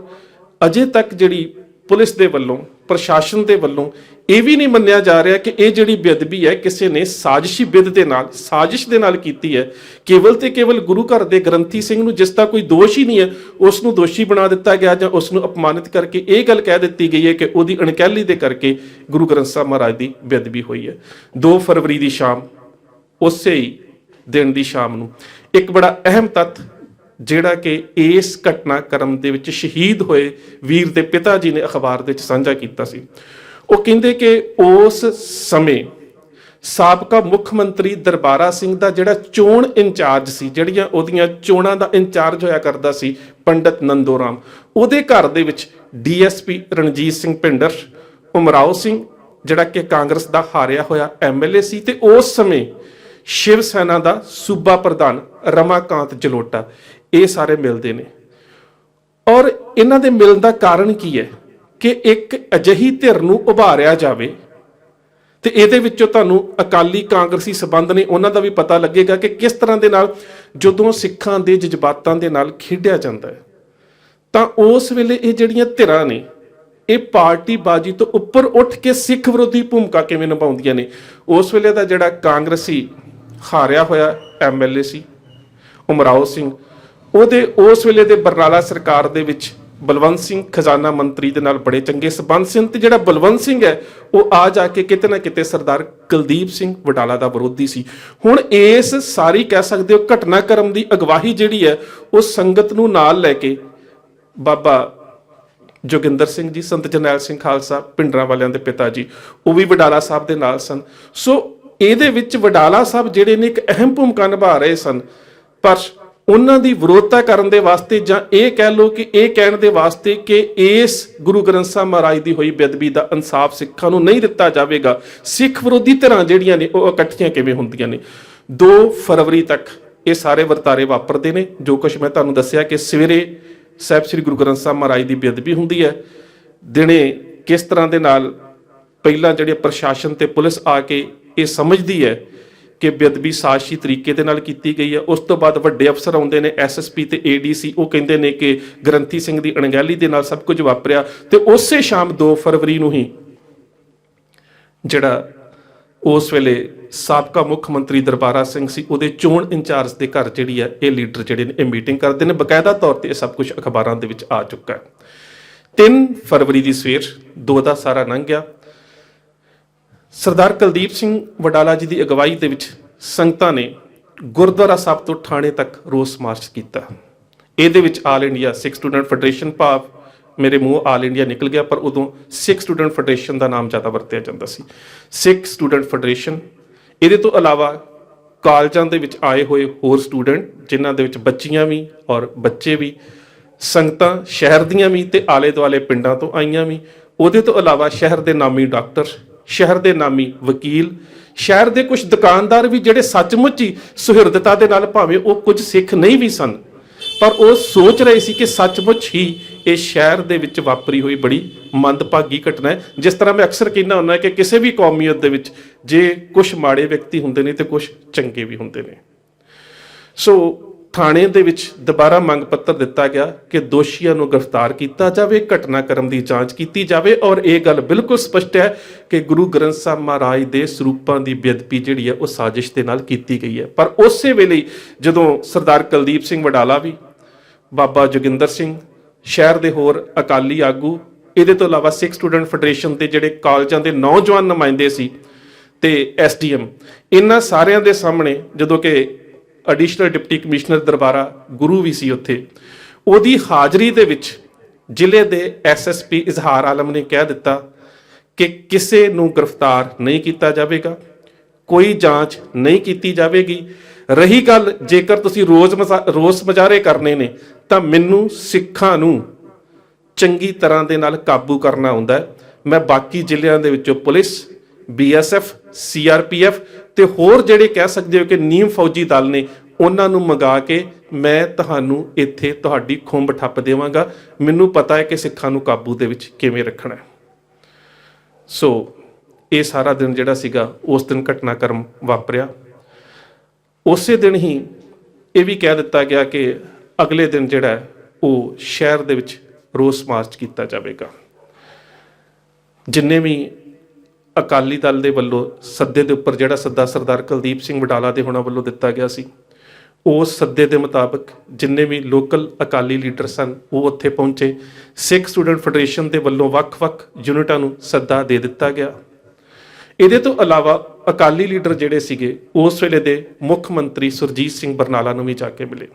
ਅਜੇ ਤੱਕ ਜਿਹੜੀ ਪੁਲਿਸ ਦੇ ਵੱਲੋਂ, ਪ੍ਰਸ਼ਾਸਨ ਦੇ ਵੱਲੋਂ ਇਹ ਵੀ ਨਹੀਂ ਮੰਨਿਆ ਜਾ ਰਿਹਾ ਕਿ ਇਹ ਜਿਹੜੀ ਬੇਅਦਬੀ ਹੈ ਕਿਸੇ ਨੇ ਸਾਜ਼ਿਸ਼ੀ ਬਿੱਦ ਦੇ ਨਾਲ, ਸਾਜ਼ਿਸ਼ ਦੇ ਨਾਲ ਕੀਤੀ ਹੈ। ਕੇਵਲ ਤੇ ਕੇਵਲ ਗੁਰੂ ਘਰ ਦੇ ਗ੍ਰੰਥੀ ਸਿੰਘ ਨੂੰ, ਜਿਸ ਦਾ ਕੋਈ ਦੋਸ਼ ਹੀ ਨਹੀਂ ਹੈ, ਉਸ ਨੂੰ ਦੋਸ਼ੀ ਬਣਾ ਦਿੱਤਾ ਗਿਆ ਜਾਂ ਉਸ ਨੂੰ ਅਪਮਾਨਿਤ ਕਰਕੇ ਇਹ ਗੱਲ ਕਹਿ ਦਿੱਤੀ ਗਈ ਹੈ ਕਿ ਉਹਦੀ ਅਣਗਹਿਲੀ ਦੇ ਕਰਕੇ ਗੁਰੂ ਗ੍ਰੰਥ ਸਾਹਿਬ ਮਹਾਰਾਜ ਦੀ ਬੇਅਦਬੀ ਹੋਈ ਹੈ। 2 ਫਰਵਰੀ ਦੀ ਸ਼ਾਮ, ਉਸੇ ਹੀ ਦਿਨ ਦੀ ਸ਼ਾਮ ਨੂੰ ਇੱਕ ਬੜਾ ਅਹਿਮ ਤੱਥ ਜਿਹੜਾ ਕਿ ਇਸ ਘਟਨਾਕ੍ਰਮ ਦੇ ਵਿੱਚ ਸ਼ਹੀਦ ਹੋਏ ਵੀਰ ਦੇ ਪਿਤਾ ਜੀ ਨੇ ਅਖਬਾਰ ਦੇ ਵਿੱਚ ਸਾਂਝਾ ਕੀਤਾ ਸੀ। ਉਹ ਕਹਿੰਦੇ ਕਿ ਉਸ ਸਮੇਂ ਸਾਬਕਾ ਮੁੱਖ ਮੰਤਰੀ ਦਰਬਾਰਾ ਸਿੰਘ ਦਾ ਜਿਹੜਾ ਚੋਣ ਇੰਚਾਰਜ ਸੀ, ਜਿਹੜੀਆਂ ਉਹਦੀਆਂ ਚੋਣਾਂ ਦਾ ਇੰਚਾਰਜ ਹੋਇਆ ਕਰਦਾ ਸੀ, ਪੰਡਤ ਨੰਦੋ ਰਾਮ, ਉਹਦੇ ਘਰ ਦੇ ਵਿੱਚ DSP ਰਣਜੀਤ ਸਿੰਘ ਭਿੰਡਰ, ਉਮਰਾਓ ਸਿੰਘ ਜਿਹੜਾ ਕਿ ਕਾਂਗਰਸ ਦਾ ਹਾਰਿਆ ਹੋਇਆ MLA ਸੀ, ਤੇ ਉਸ ਸਮੇਂ ਸ਼ਿਵ ਸੈਨਾ ਦਾ ਸੂਬਾ ਪ੍ਰਧਾਨ ਰਮਾਕਾਂਤ ਜਲੋਟਾ, ਇਹ ਸਾਰੇ ਮਿਲਦੇ ਨੇ। ਔਰ ਇਹਨਾਂ ਦੇ ਮਿਲਣ ਦਾ ਕਾਰਨ ਕੀ ਹੈ ਕਿ ਇੱਕ ਅਜਿਹੀ ਧਿਰ ਨੂੰ ਉਭਾਰਿਆ ਜਾਵੇ, ਤੇ ਇਹਦੇ ਵਿੱਚੋਂ ਤੁਹਾਨੂੰ ਅਕਾਲੀ ਕਾਂਗਰਸੀ ਸਬੰਧ ਨੇ ਉਹਨਾਂ ਦਾ ਵੀ ਪਤਾ ਲੱਗੇਗਾ ਕਿ ਕਿਸ ਤਰ੍ਹਾਂ ਦੇ ਨਾਲ ਜਦੋਂ ਸਿੱਖਾਂ ਦੇ ਜਜ਼ਬਾਤਾਂ ਦੇ ਨਾਲ ਖੇਡਿਆ ਜਾਂਦਾ ਹੈ, ਤਾਂ ਉਸ ਵੇਲੇ ਇਹ ਜਿਹੜੀਆਂ ਧਿਰਾਂ ਨੇ ਇਹ ਪਾਰਟੀ ਬਾਜੀ ਤੋਂ ਉੱਪਰ ਉੱਠ ਕੇ ਸਿੱਖ ਵਿਰੋਧੀ ਭੂਮਿਕਾ ਕਿਵੇਂ ਨਿਭਾਉਂਦੀਆਂ ਨੇ। ਉਸ ਵੇਲੇ ਦਾ ਜਿਹੜਾ ਕਾਂਗਰਸੀ ਹਾਰਿਆ ਹੋਇਆ MLA ਸੀ ਉਮਰਾਓ ਸਿੰਘ, ਉਹਦੇ ਉਸ ਵੇਲੇ ਦੇ ਬਰਨਾਲਾ ਸਰਕਾਰ ਦੇ ਵਿੱਚ ਬਲਵੰਤ ਸਿੰਘ ਖਜ਼ਾਨਾ ਮੰਤਰੀ ਦੇ ਨਾਲ ਬੜੇ ਚੰਗੇ ਸਬੰਧ ਸਨ, ਤੇ ਜਿਹੜਾ ਬਲਵੰਤ ਸਿੰਘ ਹੈ ਉਹ ਆ ਜਾ ਕੇ ਕਿਤੇ ਨਾ ਕਿਤੇ ਸਰਦਾਰ ਕੁਲਦੀਪ ਸਿੰਘ ਵਡਾਲਾ ਦਾ ਵਿਰੋਧੀ ਸੀ। ਹੁਣ ਇਸ ਸਾਰੀ ਕਹਿ ਸਕਦੇ ਹੋ ਘਟਨਾਕ੍ਰਮ ਦੀ ਅਗਵਾਈ ਜਿਹੜੀ ਹੈ ਉਹ ਸੰਗਤ ਨੂੰ ਨਾਲ ਲੈ ਕੇ ਬਾਬਾ ਜੋਗਿੰਦਰ ਸਿੰਘ ਜੀ, ਸੰਤ ਜਰਨੈਲ ਸਿੰਘ ਖਾਲਸਾ ਪਿੰਡਰਾਂ ਵਾਲਿਆਂ ਦੇ ਪਿਤਾ ਜੀ, ਉਹ ਵੀ ਵਡਾਲਾ ਸਾਹਿਬ ਦੇ ਨਾਲ ਸਨ। ਸੋ ਇਹਦੇ ਵਿੱਚ ਵਡਾਲਾ ਸਾਹਿਬ ਜਿਹੜੇ ਨੇ ਇੱਕ ਅਹਿਮ ਭੂਮਿਕਾ ਨਿਭਾ ਰਹੇ ਸਨ, ਪਰ ਉਹਨਾਂ ਦੀ ਵਿਰੋਧਤਾ ਕਰਨ ਦੇ ਵਾਸਤੇ ਜਾਂ ਇਹ ਕਹਿ ਲਓ ਕਿ ਇਹ ਕਹਿਣ ਦੇ ਵਾਸਤੇ ਕਿ ਇਸ ਗੁਰੂ ਗ੍ਰੰਥ ਸਾਹਿਬ ਮਹਾਰਾਜ ਦੀ ਹੋਈ ਬੇਅਦਬੀ ਦਾ ਇਨਸਾਫ ਸਿੱਖਾਂ ਨੂੰ ਨਹੀਂ ਦਿੱਤਾ ਜਾਵੇਗਾ, ਸਿੱਖ ਵਿਰੋਧੀ ਧਿਰਾਂ ਜਿਹੜੀਆਂ ਨੇ ਉਹ ਇਕੱਠੀਆਂ ਕਿਵੇਂ ਹੁੰਦੀਆਂ ਨੇ। 2 ਫਰਵਰੀ ਤੱਕ ਇਹ ਸਾਰੇ ਵਰਤਾਰੇ ਵਾਪਰਦੇ ਨੇ। ਜੋ ਕੁਝ ਮੈਂ ਤੁਹਾਨੂੰ ਦੱਸਿਆ ਕਿ ਸਵੇਰੇ ਸਾਹਿਬ ਸ੍ਰੀ ਗੁਰੂ ਗ੍ਰੰਥ ਸਾਹਿਬ ਮਹਾਰਾਜ ਦੀ ਬੇਅਦਬੀ ਹੁੰਦੀ ਹੈ, ਦਿਨੇ ਕਿਸ ਤਰ੍ਹਾਂ ਦੇ ਨਾਲ ਪਹਿਲਾਂ ਜਿਹੜੇ ਪ੍ਰਸ਼ਾਸਨ ਤੇ ਪੁਲਿਸ ਆ ਕੇ ਇਹ ਸਮਝਦੀ ਹੈ ਕਿ ਬੇਅਦਬੀ ਸਾਜ਼ਿਸ਼ੀ ਤਰੀਕੇ ਦੇ ਨਾਲ ਕੀਤੀ ਗਈ ਹੈ। ਉਸ ਤੋਂ ਬਾਅਦ ਵੱਡੇ ਅਫਸਰ ਆਉਂਦੇ ਨੇ SSP ਤੇ ADC, ਉਹ ਕਹਿੰਦੇ ਨੇ ਕਿ ਗ੍ਰੰਥੀ ਸਿੰਘ ਦੀ ਅਣਗਹਿਲੀ ਦੇ ਨਾਲ ਸਭ ਕੁਝ ਵਾਪਰਿਆ। ਤੇ ਉਸੇ ਸ਼ਾਮ 2 ਫਰਵਰੀ ਨੂੰ ਹੀ ਜਿਹੜਾ ਉਸ ਵੇਲੇ ਸਾਬਕਾ ਮੁੱਖ ਮੰਤਰੀ ਦਰਬਾਰਾ ਸਿੰਘ ਸੀ, ਉਹਦੇ ਚੋਣ ਇੰਚਾਰਜ ਦੇ ਘਰ ਜਿਹੜੀ ਹੈ ਇਹ ਲੀਡਰ ਜਿਹੜੇ ਨੇ ਇਹ ਮੀਟਿੰਗ ਕਰਦੇ ਨੇ। ਬਕਾਇਦਾ ਤੌਰ ਤੇ ਇਹ ਸਭ ਕੁਝ ਅਖਬਾਰਾਂ ਦੇ ਵਿੱਚ ਆ ਚੁੱਕਾ ਹੈ। 3 ਫਰਵਰੀ ਦੀ ਸਵੇਰ 2 ਦਾ ਸਾਰਾ ਲੰਘ ਗਿਆ। ਸਰਦਾਰ ਕੁਲਦੀਪ ਸਿੰਘ ਵਡਾਲਾ ਜੀ ਦੀ ਅਗਵਾਈ ਦੇ ਵਿੱਚ ਸੰਗਤਾਂ ਨੇ ਗੁਰਦੁਆਰਾ ਸਾਹਿਬ ਤੋਂ ਥਾਣੇ ਤੱਕ ਰੋਸ ਮਾਰਚ ਕੀਤਾ। ਇਹਦੇ ਵਿੱਚ ਆਲ ਇੰਡੀਆ ਸਿੱਖ ਸਟੂਡੈਂਟ ਫੈਡਰੇਸ਼ਨ, ਭਾਵ ਮੇਰੇ ਮੂੰਹ ਆਲ ਇੰਡੀਆ ਨਿਕਲ ਗਿਆ, ਪਰ ਉਦੋਂ ਸਿੱਖ ਸਟੂਡੈਂਟ ਫੈਡਰੇਸ਼ਨ ਦਾ ਨਾਮ ਜ਼ਿਆਦਾ ਵਰਤਿਆ ਜਾਂਦਾ ਸੀ, ਸਿੱਖ ਸਟੂਡੈਂਟ ਫੈਡਰੇਸ਼ਨ। ਇਹਦੇ ਤੋਂ ਇਲਾਵਾ ਕਾਲਜਾਂ ਦੇ ਵਿੱਚ ਆਏ ਹੋਏ ਹੋਰ ਸਟੂਡੈਂਟ, ਜਿਨ੍ਹਾਂ ਦੇ ਵਿੱਚ ਬੱਚੀਆਂ ਵੀ ਔਰ ਬੱਚੇ ਵੀ, ਸੰਗਤਾਂ ਸ਼ਹਿਰ ਦੀਆਂ ਵੀ ਤੇ ਆਲੇ ਦੁਆਲੇ ਪਿੰਡਾਂ ਤੋਂ ਆਈਆਂ ਵੀ। ਉਹਦੇ ਤੋਂ ਇਲਾਵਾ ਸ਼ਹਿਰ ਦੇ ਨਾਮੀ ਡਾਕਟਰ, ਸ਼ਹਿਰ ਦੇ ਨਾਮੀ ਵਕੀਲ, ਸ਼ਹਿਰ ਦੇ ਕੁਝ ਦੁਕਾਨਦਾਰ ਵੀ, ਜਿਹੜੇ ਸੱਚਮੁੱਚ ਹੀ ਸੁਹਿਰਦਤਾ ਦੇ ਨਾਲ, ਭਾਵੇਂ ਉਹ ਕੁਝ ਸਿੱਖ ਨਹੀਂ ਵੀ ਸਨ, ਪਰ ਉਹ ਸੋਚ ਰਹੇ ਸੀ ਕਿ ਸੱਚਮੁੱਚ ਹੀ ਇਹ ਸ਼ਹਿਰ ਦੇ ਵਿੱਚ ਵਾਪਰੀ ਹੋਈ ਬੜੀ ਮੰਦਭਾਗੀ ਘਟਨਾ ਹੈ। ਜਿਸ ਤਰ੍ਹਾਂ ਮੈਂ ਅਕਸਰ ਕਹਿੰਦਾ ਹੁੰਦਾ ਕਿ ਕਿਸੇ ਵੀ ਕੌਮੀਅਤ ਦੇ ਵਿੱਚ ਜੇ ਕੁਝ ਮਾੜੇ ਵਿਅਕਤੀ ਹੁੰਦੇ ਨੇ ਤੇ ਕੁਝ ਚੰਗੇ ਵੀ ਹੁੰਦੇ ਨੇ। ਸੋ ਥਾਣੇ ਦੇ ਵਿੱਚ ਦੁਬਾਰਾ ਮੰਗ ਪੱਤਰ ਦਿੱਤਾ ਗਿਆ ਕਿ ਦੋਸ਼ੀਆਂ ਨੂੰ ਗ੍ਰਿਫਤਾਰ ਕੀਤਾ ਜਾਵੇ, ਘਟਨਾਕ੍ਰਮ ਦੀ ਜਾਂਚ ਕੀਤੀ ਜਾਵੇ, ਔਰ ਇਹ ਗੱਲ ਬਿਲਕੁਲ ਸਪਸ਼ਟ ਹੈ ਕਿ ਗੁਰੂ ਗ੍ਰੰਥ ਸਾਹਿਬ ਮਹਾਰਾਜ ਦੇ ਸਰੂਪਾਂ ਦੀ ਬੇਅਦਬੀ ਜਿਹੜੀ ਹੈ ਉਹ ਸਾਜ਼ਿਸ਼ ਦੇ ਨਾਲ ਕੀਤੀ ਗਈ ਹੈ। ਪਰ ਉਸੇ ਵੇਲੇ ਜਦੋਂ ਸਰਦਾਰ ਕੁਲਦੀਪ ਸਿੰਘ ਵਡਾਲਾ ਵੀ, ਬਾਬਾ ਜੋਗਿੰਦਰ ਸਿੰਘ, ਸ਼ਹਿਰ ਦੇ ਹੋਰ ਅਕਾਲੀ ਆਗੂ, ਇਹਦੇ ਤੋਂ ਇਲਾਵਾ ਸਿੱਖ ਸਟੂਡੈਂਟ ਫੈਡਰੇਸ਼ਨ ਦੇ ਜਿਹੜੇ ਕਾਲਜਾਂ ਦੇ ਨੌਜਵਾਨ ਨੁਮਾਇੰਦੇ ਸੀ ਤੇ ਐਸਡੀਐਮ, ਇਹਨਾਂ ਸਾਰਿਆਂ ਦੇ ਸਾਹਮਣੇ, ਜਦੋਂ ਕਿ ਐਡੀਸ਼ਨਲ ਡਿਪਟੀ ਕਮਿਸ਼ਨਰ ਦਰਬਾਰਾ ਗੁਰੂ ਵੀ ਸੀ ਉੱਥੇ, ਉਹਦੀ ਹਾਜ਼ਰੀ ਦੇ ਵਿੱਚ ਜ਼ਿਲ੍ਹੇ ਦੇ ਐਸਐਸਪੀ ਇਜ਼ਹਾਰ ਆਲਮ ਨੇ ਕਹਿ ਦਿੱਤਾ ਕਿ ਕਿਸੇ ਨੂੰ ਗ੍ਰਿਫਤਾਰ ਨਹੀਂ ਕੀਤਾ ਜਾਵੇਗਾ, ਕੋਈ ਜਾਂਚ ਨਹੀਂ ਕੀਤੀ ਜਾਵੇਗੀ। ਰਹੀ ਗੱਲ, ਜੇਕਰ ਤੁਸੀਂ ਰੋਸ ਮੁਜ਼ਾਹਰੇ ਕਰਨੇ ਨੇ ਤਾਂ ਮੈਨੂੰ ਸਿੱਖਾਂ ਨੂੰ ਚੰਗੀ ਤਰ੍ਹਾਂ ਦੇ ਨਾਲ ਕਾਬੂ ਕਰਨਾ ਆਉਂਦਾ ਹੈ। ਮੈਂ ਬਾਕੀ ਜ਼ਿਲ੍ਹਿਆਂ ਦੇ ਵਿੱਚੋਂ ਪੁਲਿਸ, BSF, CRPF ਤੇ ਹੋਰ ਜਿਹੜੇ ਕਹਿ ਸਕਦੇ ਹੋ ਕਿ ਨੀਮ ਫੌਜੀ ਦਲ ਨੇ, ਉਹਨਾਂ ਨੂੰ ਮੰਗਾ ਕੇ ਮੈਂ ਤੁਹਾਨੂੰ ਇੱਥੇ ਤੁਹਾਡੀ ਖੁੰਬ ਠੱਪ ਦੇਵਾਂਗਾ। ਮੈਨੂੰ ਪਤਾ ਹੈ ਕਿ ਸਿੱਖਾਂ ਨੂੰ ਕਾਬੂ ਦੇ ਵਿੱਚ ਕਿਵੇਂ ਰੱਖਣਾ ਹੈ। ਸੋ ਇਹ ਸਾਰਾ ਦਿਨ ਜਿਹੜਾ ਸੀਗਾ, ਉਸ ਦਿਨ ਘਟਨਾਕ੍ਰਮ ਵਾਪਰਿਆ। ਉਸੇ ਦਿਨ ਹੀ ਇਹ ਵੀ ਕਹਿ ਦਿੱਤਾ ਗਿਆ ਕਿ ਅਗਲੇ ਦਿਨ ਜਿਹੜਾ ਉਹ ਸ਼ਹਿਰ ਦੇ ਵਿੱਚ ਰੋਸ ਮਾਰਚ ਕੀਤਾ ਜਾਵੇਗਾ। ਜਿੰਨੇ ਵੀ ਅਕਾਲੀ ਦਲ ਦੇ ਵੱਲੋਂ ਸੱਦੇ ਦੇ ਉੱਪਰ ਜਿਹੜਾ ਸੱਦਾ ਸਰਦਾਰ ਕੁਲਦੀਪ ਸਿੰਘ ਵਡਾਲਾ ਦੇ ਹੋਣਾ ਵੱਲੋਂ ਦਿੱਤਾ ਗਿਆ ਸੀ, ਉਸ ਸੱਦੇ ਦੇ ਮੁਤਾਬਕ ਜਿੰਨੇ ਵੀ ਲੋਕਲ ਅਕਾਲੀ ਲੀਡਰ ਸਨ ਉਹ ਉੱਥੇ ਪਹੁੰਚੇ। ਸਿੱਖ ਸਟੂਡੈਂਟ ਫੈਡਰੇਸ਼ਨ ਦੇ ਵੱਲੋਂ ਵੱਖ-ਵੱਖ ਯੂਨਿਟਾਂ ਨੂੰ ਸੱਦਾ ਦੇ ਦਿੱਤਾ ਗਿਆ। ਇਹਦੇ ਤੋਂ ਇਲਾਵਾ ਅਕਾਲੀ ਲੀਡਰ ਜਿਹੜੇ ਸੀਗੇ, ਉਸ ਵੇਲੇ ਦੇ ਮੁੱਖ ਮੰਤਰੀ ਸੁਰਜੀਤ ਸਿੰਘ ਬਰਨਾਲਾ ਨੂੰ ਵੀ ਜਾ ਕੇ ਮਿਲੇ।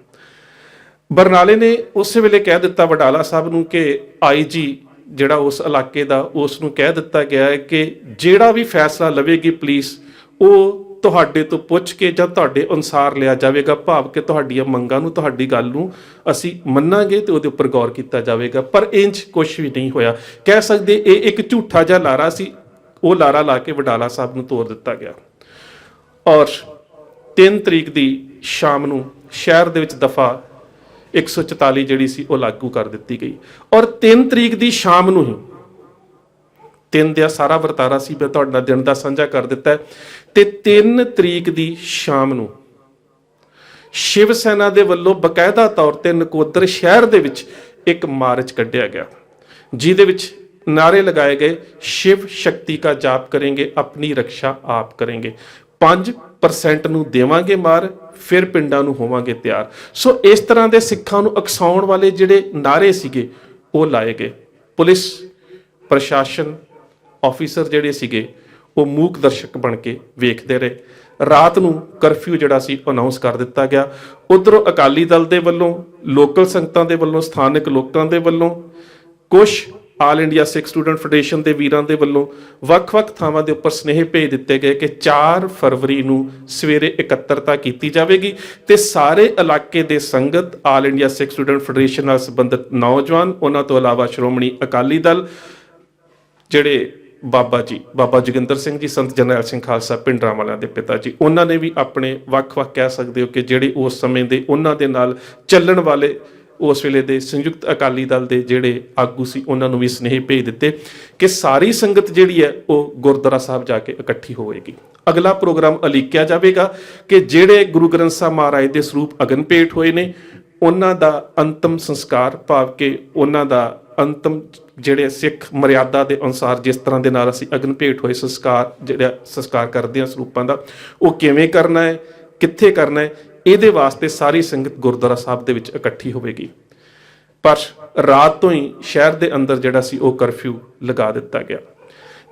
ਬਰਨਾਲੇ ਨੇ ਉਸੇ ਵੇਲੇ ਕਹਿ ਦਿੱਤਾ ਵਡਾਲਾ ਸਾਹਿਬ ਨੂੰ ਕਿ IG ਜਿਹੜਾ ਉਸ ਇਲਾਕੇ ਦਾ, ਉਸ ਨੂੰ ਕਹਿ ਦਿੱਤਾ ਗਿਆ ਹੈ ਕਿ ਜਿਹੜਾ ਵੀ ਫੈਸਲਾ ਲਵੇਗੀ ਪੁਲਿਸ, ਉਹ ਤੁਹਾਡੇ ਤੋਂ ਪੁੱਛ ਕੇ ਜਾਂ ਤੁਹਾਡੇ ਅਨੁਸਾਰ ਲਿਆ ਜਾਵੇਗਾ, ਭਾਵ ਕਿ ਤੁਹਾਡੀਆਂ ਮੰਗਾਂ ਨੂੰ, ਤੁਹਾਡੀ ਗੱਲ ਨੂੰ ਅਸੀਂ ਮੰਨਾਂਗੇ ਤੇ ਉਹਦੇ ਉੱਪਰ ਗੌਰ ਕੀਤਾ ਜਾਵੇਗਾ। ਪਰ ਇੰਜ ਕੁਝ ਵੀ ਨਹੀਂ ਹੋਇਆ। ਕਹਿ ਸਕਦੇ ਇਹ ਇੱਕ ਝੂਠਾ ਜਿਹਾ ਲਾਰਾ ਸੀ, ਉਹ ਲਾਰਾ ਲਾ ਕੇ ਵਡਾਲਾ ਸਾਹਿਬ ਨੂੰ ਤੋੜ ਦਿੱਤਾ ਗਿਆ। ਔਰ 3 ਤਰੀਕ ਦੀ ਸ਼ਾਮ ਨੂੰ ਸ਼ਹਿਰ ਦੇ ਵਿੱਚ ਦਫਾ 144 ਜਿਹੜੀ ਸੀ ਉਹ ਲਾਗੂ ਕਰ ਦਿੱਤੀ ਗਈ। ਔਰ 3 ਤਰੀਕ ਦੀ ਸ਼ਾਮ ਨੂੰ ਹੀ, 3 ਦਾ ਸਾਰਾ ਵਰਤਾਰਾ ਸੀ ਮੈਂ ਤੁਹਾਡੇ ਨਾਲ ਦਿਨ ਦਾ ਸਾਂਝਾ ਕਰ ਦਿੱਤਾ, ਤੇ 3 ਤਰੀਕ ਦੀ ਸ਼ਾਮ ਨੂੰ ਸ਼ਿਵ ਸੈਨਾ ਦੇ ਵੱਲੋਂ ਬਕਾਇਦਾ ਤੌਰ ਤੇ ਨਕੋਦਰ ਸ਼ਹਿਰ ਦੇ ਵਿੱਚ ਇੱਕ ਮਾਰਚ ਕੱਢਿਆ ਗਿਆ, ਜਿਹਦੇ ਵਿੱਚ ਨਾਰੇ ਲਗਾਏ ਗਏ, शिव शक्ति का जाप करेंगे, अपनी रक्षा आप करेंगे, 5% ਨੂੰ ਦੇਵਾਂਗੇ ਮਾਰ, ਫਿਰ ਪਿੰਡਾਂ ਨੂੰ ਹੋਵਾਂਗੇ ਤਿਆਰ। ਸੋ ਇਸ ਤਰ੍ਹਾਂ ਦੇ ਸਿੱਖਾਂ ਨੂੰ ਅਕਸਾਉਣ ਵਾਲੇ ਜਿਹੜੇ ਨਾਰੇ ਸੀਗੇ ਉਹ ਲਾਏ ਗਏ। ਪੁਲਿਸ ਪ੍ਰਸ਼ਾਸਨ ਆਫੀਸਰ ਜਿਹੜੇ ਸੀਗੇ ਉਹ ਮੂਕ ਦਰਸ਼ਕ ਬਣ ਕੇ ਵੇਖਦੇ ਰਹੇ। ਰਾਤ ਨੂੰ ਕਰਫਿਊ ਜਿਹੜਾ ਸੀ ਅਨਾਉਂਸ ਕਰ ਦਿੱਤਾ ਗਿਆ। ਉਧਰੋਂ ਅਕਾਲੀ ਦਲ ਦੇ ਵੱਲੋਂ, ਲੋਕਲ ਸੰਗਤਾਂ ਦੇ ਵੱਲੋਂ, ਸਥਾਨਕ ਲੋਕਾਂ ਦੇ ਵੱਲੋਂ, ਕੁਛ ਆਲ ਇੰਡੀਆ ਸਿੱਖ ਸਟੂਡੈਂਟ ਫੈਡਰੇਸ਼ਨ ਦੇ ਵੀਰਾਂ ਦੇ ਵੱਲੋਂ ਵੱਖ-ਵੱਖ ਥਾਵਾਂ ਦੇ ਉੱਪਰ ਸੁਨੇਹੇ ਭੇਜ ਦਿੱਤੇ ਗਏ ਕਿ 4 ਫਰਵਰੀ ਨੂੰ ਸਵੇਰੇ ਇਕੱਤਰਤਾ ਕੀਤੀ ਜਾਵੇਗੀ ਤੇ ਸਾਰੇ ਇਲਾਕੇ ਦੇ ਸੰਗਤ, ਆਲ ਇੰਡੀਆ ਸਿੱਖ ਸਟੂਡੈਂਟ ਫੈਡਰੇਸ਼ਨ ਨਾਲ ਸੰਬੰਧਿਤ ਨੌਜਵਾਨ, ਉਹਨਾਂ ਤੋਂ ਇਲਾਵਾ ਸ਼੍ਰੋਮਣੀ ਅਕਾਲੀ ਦਲ, ਜਿਹੜੇ ਬਾਬਾ ਜੋਗਿੰਦਰ ਸਿੰਘ ਜੀ, ਸੰਤ ਜਰਨੈਲ ਸਿੰਘ ਖਾਲਸਾ ਪਿੰਡਰਾਂ ਵਾਲਿਆਂ ਦੇ ਪਿਤਾ ਜੀ, ਉਹਨਾਂ ਨੇ ਵੀ ਆਪਣੇ ਵੱਖ-ਵੱਖ ਕਹਿ ਸਕਦੇ ਹੋ ਕਿ ਜਿਹੜੇ ਉਸ ਸਮੇਂ ਦੇ ਉਹਨਾਂ ਦੇ ਨਾਲ ਚੱਲਣ ਵਾਲੇ ਉਸ ਵੇਲੇ ਦੇ ਸੰਯੁਕਤ ਅਕਾਲੀ ਦਲ ਦੇ ਜਿਹੜੇ ਆਗੂ ਸੀ, ਉਹਨਾਂ ਨੂੰ ਵੀ ਸੁਨੇਹੇ ਭੇਜ ਦਿੱਤੇ ਕਿ ਸਾਰੀ ਸੰਗਤ ਜਿਹੜੀ ਹੈ ਉਹ ਗੁਰਦੁਆਰਾ ਸਾਹਿਬ ਜਾ ਕੇ ਇਕੱਠੀ ਹੋਵੇਗੀ। ਅਗਲਾ ਪ੍ਰੋਗਰਾਮ ਉਲੀਕਿਆ ਜਾਵੇਗਾ ਕਿ ਜਿਹੜੇ ਗੁਰੂ ਗ੍ਰੰਥ ਸਾਹਿਬ ਮਹਾਰਾਜ ਦੇ ਸਰੂਪ ਅਗਨ ਭੇਟ ਹੋਏ ਨੇ, ਉਹਨਾਂ ਦਾ ਅੰਤਮ ਸੰਸਕਾਰ, ਭਾਵ ਕਿ ਉਹਨਾਂ ਦਾ ਅੰਤਮ ਜਿਹੜੇ ਸਿੱਖ ਮਰਿਆਦਾ ਦੇ ਅਨੁਸਾਰ ਜਿਸ ਤਰ੍ਹਾਂ ਦੇ ਨਾਲ ਅਸੀਂ ਅਗਨ ਭੇਟ ਹੋਏ ਸੰਸਕਾਰ ਕਰਦੇ ਹਾਂ ਸਰੂਪਾਂ ਦਾ, ਉਹ ਕਿਵੇਂ ਕਰਨਾ ਹੈ, ਕਿੱਥੇ ਕਰਨਾ ਹੈ, ਇਹਦੇ ਵਾਸਤੇ ਸਾਰੀ ਸੰਗਤ ਗੁਰਦੁਆਰਾ ਸਾਹਿਬ ਦੇ ਵਿੱਚ ਇਕੱਠੀ ਹੋਵੇਗੀ। ਪਰ ਰਾਤ ਤੋਂ ਹੀ ਸ਼ਹਿਰ ਦੇ ਅੰਦਰ ਜਿਹੜਾ ਸੀ ਉਹ ਕਰਫਿਊ ਲਗਾ ਦਿੱਤਾ ਗਿਆ।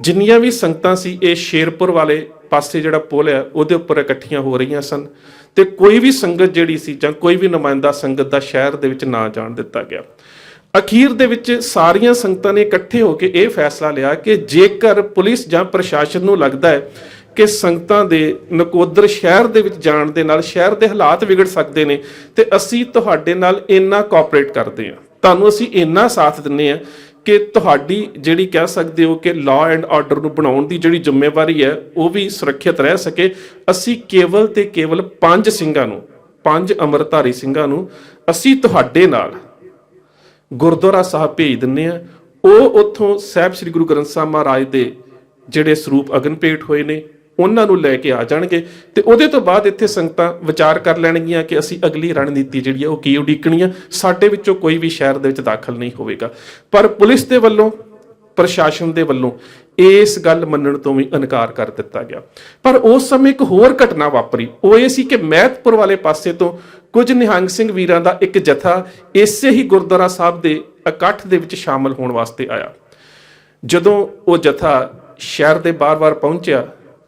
ਜਿੰਨੀਆਂ ਵੀ ਸੰਗਤਾਂ ਸੀ ਇਹ ਸ਼ੇਰਪੁਰ ਵਾਲੇ ਪਾਸੇ ਜਿਹੜਾ ਪੁਲ ਹੈ ਉਹਦੇ ਉੱਪਰ ਇਕੱਠੀਆਂ ਹੋ ਰਹੀਆਂ ਸਨ ਤੇ ਕੋਈ ਵੀ ਸੰਗਤ ਜਿਹੜੀ ਸੀ ਜਾਂ ਕੋਈ ਵੀ ਨੁਮਾਇੰਦਾ ਸੰਗਤ ਦਾ ਸ਼ਹਿਰ ਦੇ ਵਿੱਚ ਨਾ ਜਾਣ ਦਿੱਤਾ ਗਿਆ। ਅਖੀਰ ਦੇ ਵਿੱਚ ਸਾਰੀਆਂ ਸੰਗਤਾਂ ਨੇ ਇਕੱਠੇ ਹੋ ਕੇ ਇਹ ਫੈਸਲਾ ਲਿਆ ਕਿ ਜੇਕਰ ਪੁਲਿਸ ਜਾਂ ਪ੍ਰਸ਼ਾਸਨ ਨੂੰ ਲੱਗਦਾ ਹੈ ਕਿ ਸੰਗਤਾਂ ਦੇ ਨਕੋਦਰ ਸ਼ਹਿਰ ਦੇ ਵਿੱਚ ਜਾਣ ਦੇ ਨਾਲ ਸ਼ਹਿਰ ਦੇ ਹਾਲਾਤ ਵਿਗੜ ਸਕਦੇ ਨੇ ਤੇ ਅਸੀਂ ਤੁਹਾਡੇ ਨਾਲ ਇੰਨਾ ਕੋਆਪਰੇਟ ਕਰਦੇ ਹਾਂ, ਤੁਹਾਨੂੰ ਅਸੀਂ ਇੰਨਾ ਸਾਥ ਦਿੰਦੇ ਹਾਂ ਕਿ ਤੁਹਾਡੀ ਜਿਹੜੀ ਕਹਿ ਸਕਦੇ ਹੋ ਕਿ ਲਾਅ ਐਂਡ ਆਰਡਰ ਨੂੰ ਬਣਾਉਣ ਦੀ ਜਿਹੜੀ ਜ਼ਿੰਮੇਵਾਰੀ ਹੈ ਉਹ ਵੀ ਸੁਰੱਖਿਅਤ ਰਹਿ ਸਕੇ। ਅਸੀਂ ਕੇਵਲ ਤੇ ਕੇਵਲ 5 ਸਿੰਘਾਂ ਨੂੰ, 5 ਅੰਮ੍ਰਿਤਧਾਰੀ ਸਿੰਘਾਂ ਨੂੰ ਅਸੀਂ ਤੁਹਾਡੇ ਨਾਲ ਗੁਰਦੁਆਰਾ ਸਾਹਿਬ ਭੇਜ ਦਿੰਦੇ ਹਾਂ। ਉਹ ਉੱਥੋਂ ਸਾਹਿਬ ਸ੍ਰੀ ਗੁਰੂ ਗ੍ਰੰਥ ਸਾਹਿਬ ਮਹਾਰਾਜ ਦੇ ਜਿਹੜੇ ਸਰੂਪ ਅਗਨ ਭੇਟ ਹੋਏ ਨੇ ਉਹਨਾਂ ਨੂੰ ਲੈ ਕੇ ਆ ਜਾਣਗੇ ਤੇ ਉਹਦੇ ਤੋਂ ਬਾਅਦ ਇੱਥੇ ਸੰਗਤਾਂ ਵਿਚਾਰ ਕਰ ਲੈਣਗੀਆਂ ਕਿ ਅਸੀਂ ਅਗਲੀ ਰਣਨੀਤੀ ਜਿਹੜੀ ਹੈ ਉਹ ਕੀ ਉਡੀਕਣੀ ਹੈ। ਸਾਡੇ ਵਿੱਚੋਂ ਕੋਈ ਵੀ ਸ਼ਹਿਰ ਦੇ ਵਿੱਚ ਦਾਖਲ ਨਹੀਂ ਹੋਵੇਗਾ। ਪਰ ਪੁਲਿਸ ਦੇ ਵੱਲੋਂ, ਪ੍ਰਸ਼ਾਸਨ ਦੇ ਵੱਲੋਂ ਇਸ ਗੱਲ ਮੰਨਣ ਤੋਂ ਵੀ ਇਨਕਾਰ ਕਰ ਦਿੱਤਾ ਗਿਆ। ਪਰ ਉਸ ਸਮੇਂ ਇੱਕ ਹੋਰ ਘਟਨਾ ਵਾਪਰੀ, ਉਹ ਇਹ ਸੀ ਕਿ ਮਹਿਤਪੁਰ ਵਾਲੇ ਪਾਸੇ ਤੋਂ ਕੁਝ ਨਿਹੰਗ ਸਿੰਘ ਵੀਰਾਂ ਦਾ ਇੱਕ ਜਥਾ ਇਸੇ ਹੀ ਗੁਰਦੁਆਰਾ ਸਾਹਿਬ ਦੇ ਇਕੱਠ ਦੇ ਵਿੱਚ ਸ਼ਾਮਲ ਹੋਣ ਵਾਸਤੇ ਆਇਆ। ਜਦੋਂ ਉਹ ਜਥਾ ਸ਼ਹਿਰ ਦੇ ਬਾਰ-ਬਾਰ ਪਹੁੰਚਿਆ,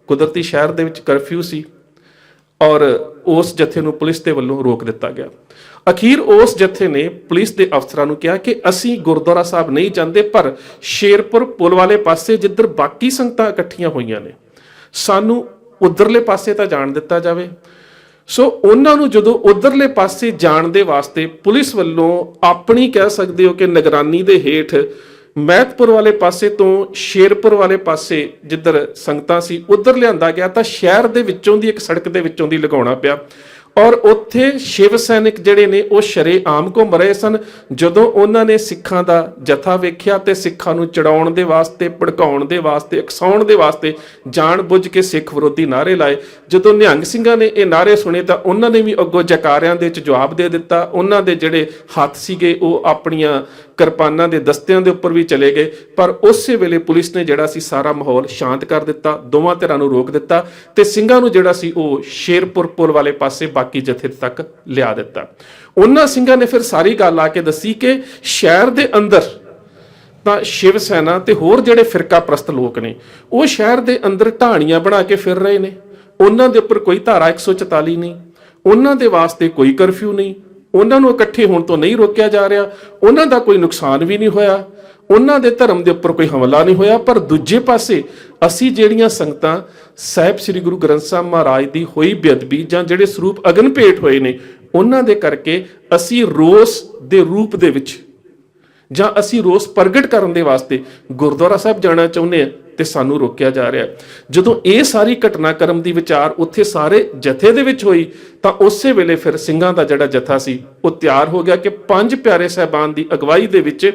ਕੁਦਰਤੀ ਸ਼ਹਿਰ ਦੇ ਵਿੱਚ ਕਰਫਿਊ ਸੀ ਔਰ ਉਸ ਜਥੇ ਨੂੰ ਪੁਲਿਸ ਦੇ ਵੱਲੋਂ ਰੋਕ ਦਿੱਤਾ ਗਿਆ। ਅਖੀਰ ਉਸ ਜਥੇ ਨੇ ਪੁਲਿਸ ਦੇ ਅਫਸਰਾਂ ਨੂੰ ਕਿਹਾ ਕਿ ਅਸੀਂ ਗੁਰਦੁਆਰਾ ਸਾਹਿਬ ਨਹੀਂ ਜਾਂਦੇ, ਪਰ ਸ਼ੇਰਪੁਰ ਪੁਲ ਵਾਲੇ ਪਾਸੇ ਜਿੱਧਰ ਬਾਕੀ ਸੰਗਤਾਂ ਇਕੱਠੀਆਂ ਹੋਈਆਂ ਨੇ ਸਾਨੂੰ ਉਧਰਲੇ ਪਾਸੇ ਤਾਂ ਜਾਣ ਦਿੱਤਾ ਜਾਵੇ। ਸੋ ਉਹਨਾਂ ਨੂੰ ਜਦੋਂ ਉਧਰਲੇ ਪਾਸੇ ਜਾਣ ਦੇ ਵਾਸਤੇ ਪੁਲਿਸ ਵੱਲੋਂ ਆਪਣੀ ਕਹਿ ਸਕਦੇ ਹੋ ਕਿ ਨਿਗਰਾਨੀ ਦੇ ਹੇਠ ਮਹਿਤਪੁਰ ਵਾਲੇ ਪਾਸੇ ਤੋਂ ਸ਼ੇਰਪੁਰ ਵਾਲੇ ਪਾਸੇ ਜਿੱਧਰ ਸੰਗਤਾਂ ਸੀ ਉਧਰ ਲਿਆਂਦਾ ਗਿਆ ਤਾਂ ਸ਼ਹਿਰ ਦੇ ਵਿੱਚੋਂ ਦੀ ਇੱਕ ਸੜਕ ਦੇ ਵਿੱਚੋਂ ਦੀ ਲਗਾਉਣਾ ਪਿਆ ਔਰ ਉੱਥੇ ਸ਼ਿਵ ਸੈਨਿਕ ਜਿਹੜੇ ਨੇ ਉਹ ਸ਼ਰੇਆਮ ਘੁੰਮ ਰਹੇ ਸਨ। ਜਦੋਂ ਉਹਨਾਂ ਨੇ ਸਿੱਖਾਂ ਦਾ ਜਥਾ ਵੇਖਿਆ ਤੇ ਸਿੱਖਾਂ ਨੂੰ ਚੜਾਉਣ ਦੇ ਵਾਸਤੇ, ਭੜਕਾਉਣ ਦੇ ਵਾਸਤੇ, ਉਕਸਾਉਣ ਦੇ ਵਾਸਤੇ ਜਾਣ ਬੁੱਝ ਕੇ ਸਿੱਖ ਵਿਰੋਧੀ ਨਾਅਰੇ ਲਾਏ। ਜਦੋਂ ਨਿਹੰਗ ਸਿੰਘਾਂ ਨੇ ਇਹ ਨਾਅਰੇ ਸੁਣੇ ਤਾਂ ਉਹਨਾਂ ਨੇ ਵੀ ਅੱਗੋਂ ਜੈਕਾਰਿਆਂ ਦੇ ਵਿੱਚ ਜਵਾਬ ਦੇ ਦਿੱਤਾ। ਉਹਨਾਂ ਦੇ ਜਿਹੜੇ ਹੱਥ ਸੀਗੇ ਉਹ ਆਪਣੀਆਂ ਕਿਰਪਾਨਾਂ ਦੇ ਦਸਤਿਆਂ ਦੇ ਉੱਪਰ ਵੀ ਚਲੇ ਗਏ। ਪਰ ਉਸੇ ਵੇਲੇ ਪੁਲਿਸ ਨੇ ਜਿਹੜਾ ਸੀ ਸਾਰਾ ਮਾਹੌਲ ਸ਼ਾਂਤ ਕਰ ਦਿੱਤਾ, ਦੋਵਾਂ ਧਿਰਾਂ ਨੂੰ ਰੋਕ ਦਿੱਤਾ ਤੇ ਸਿੰਘਾਂ ਨੂੰ ਜਿਹੜਾ ਸੀ ਉਹ ਸ਼ੇਰਪੁਰ ਪੁਲ ਵਾਲੇ ਪਾਸੇ ਬਾਕੀ ਜਥੇ ਤੱਕ ਲਿਆ ਦਿੱਤਾ। ਉਹਨਾਂ ਸਿੰਘਾਂ ਨੇ ਫਿਰ ਸਾਰੀ ਗੱਲ ਆ ਕੇ ਦੱਸੀ ਕਿ ਸ਼ਹਿਰ ਦੇ ਅੰਦਰ ਤਾਂ ਸ਼ਿਵ ਸੈਨਾ ਤੇ ਹੋਰ ਜਿਹੜੇ ਫਿਰਕਾ ਪ੍ਰਸਤ ਲੋਕ ਨੇ ਉਹ ਸ਼ਹਿਰ ਦੇ ਅੰਦਰ ਢਾਣੀਆਂ ਬਣਾ ਕੇ ਫਿਰ ਰਹੇ ਨੇ। ਉਹਨਾਂ ਦੇ ਉੱਪਰ ਕੋਈ ਧਾਰਾ 144 ਨਹੀਂ, ਉਹਨਾਂ ਦੇ ਵਾਸਤੇ ਕੋਈ ਕਰਫਿਊ ਨਹੀਂ, ਉਹਨਾਂ ਨੂੰ ਇਕੱਠੇ ਹੋਣ ਤੋਂ ਨਹੀਂ ਰੋਕਿਆ ਜਾ ਰਿਹਾ, ਉਹਨਾਂ ਦਾ ਕੋਈ ਨੁਕਸਾਨ ਵੀ ਨਹੀਂ ਹੋਇਆ, ਉਹਨਾਂ ਦੇ ਧਰਮ ਦੇ ਉੱਪਰ ਕੋਈ ਹਮਲਾ ਨਹੀਂ ਹੋਇਆ। ਪਰ ਦੂਜੇ ਪਾਸੇ ਅਸੀਂ ਜਿਹੜੀਆਂ ਸੰਗਤਾਂ ਸਾਹਿਬ ਸ੍ਰੀ ਗੁਰੂ ਗ੍ਰੰਥ ਸਾਹਿਬ ਮਹਾਰਾਜ ਦੀ ਹੋਈ ਬੇਅਦਬੀ ਜਾਂ ਜਿਹੜੇ ਸਰੂਪ ਅਗਨ ਭੇਟ ਹੋਏ ਨੇ ਉਹਨਾਂ ਦੇ ਕਰਕੇ ਅਸੀਂ ਰੋਸ ਦੇ ਰੂਪ ਦੇ ਵਿੱਚ ਜਾਂ ਅਸੀਂ ਰੋਸ ਪ੍ਰਗਟ ਕਰਨ ਦੇ ਵਾਸਤੇ ਗੁਰਦੁਆਰਾ ਸਾਹਿਬ ਜਾਣਾ ਚਾਹੁੰਦੇ ਹਾਂ ਤੇ ਸਾਨੂੰ ਰੋਕਿਆ ਜਾ ਰਿਹਾ। ਜਦੋਂ ਇਹ ਸਾਰੀ ਘਟਨਾਕ੍ਰਮ ਦੀ ਵਿਚਾਰ ਉੱਥੇ ਸਾਰੇ ਜਥੇ ਦੇ ਵਿੱਚ ਹੋਈ ਤਾਂ ਉਸੇ ਵੇਲੇ ਫਿਰ ਸਿੰਘਾਂ ਦਾ ਜਿਹੜਾ ਜਥਾ ਸੀ ਉਹ ਤਿਆਰ ਹੋ ਗਿਆ ਕਿ 5 ਪਿਆਰੇ ਸਾਹਿਬਾਨ ਦੀ ਅਗਵਾਈ ਦੇ ਵਿੱਚ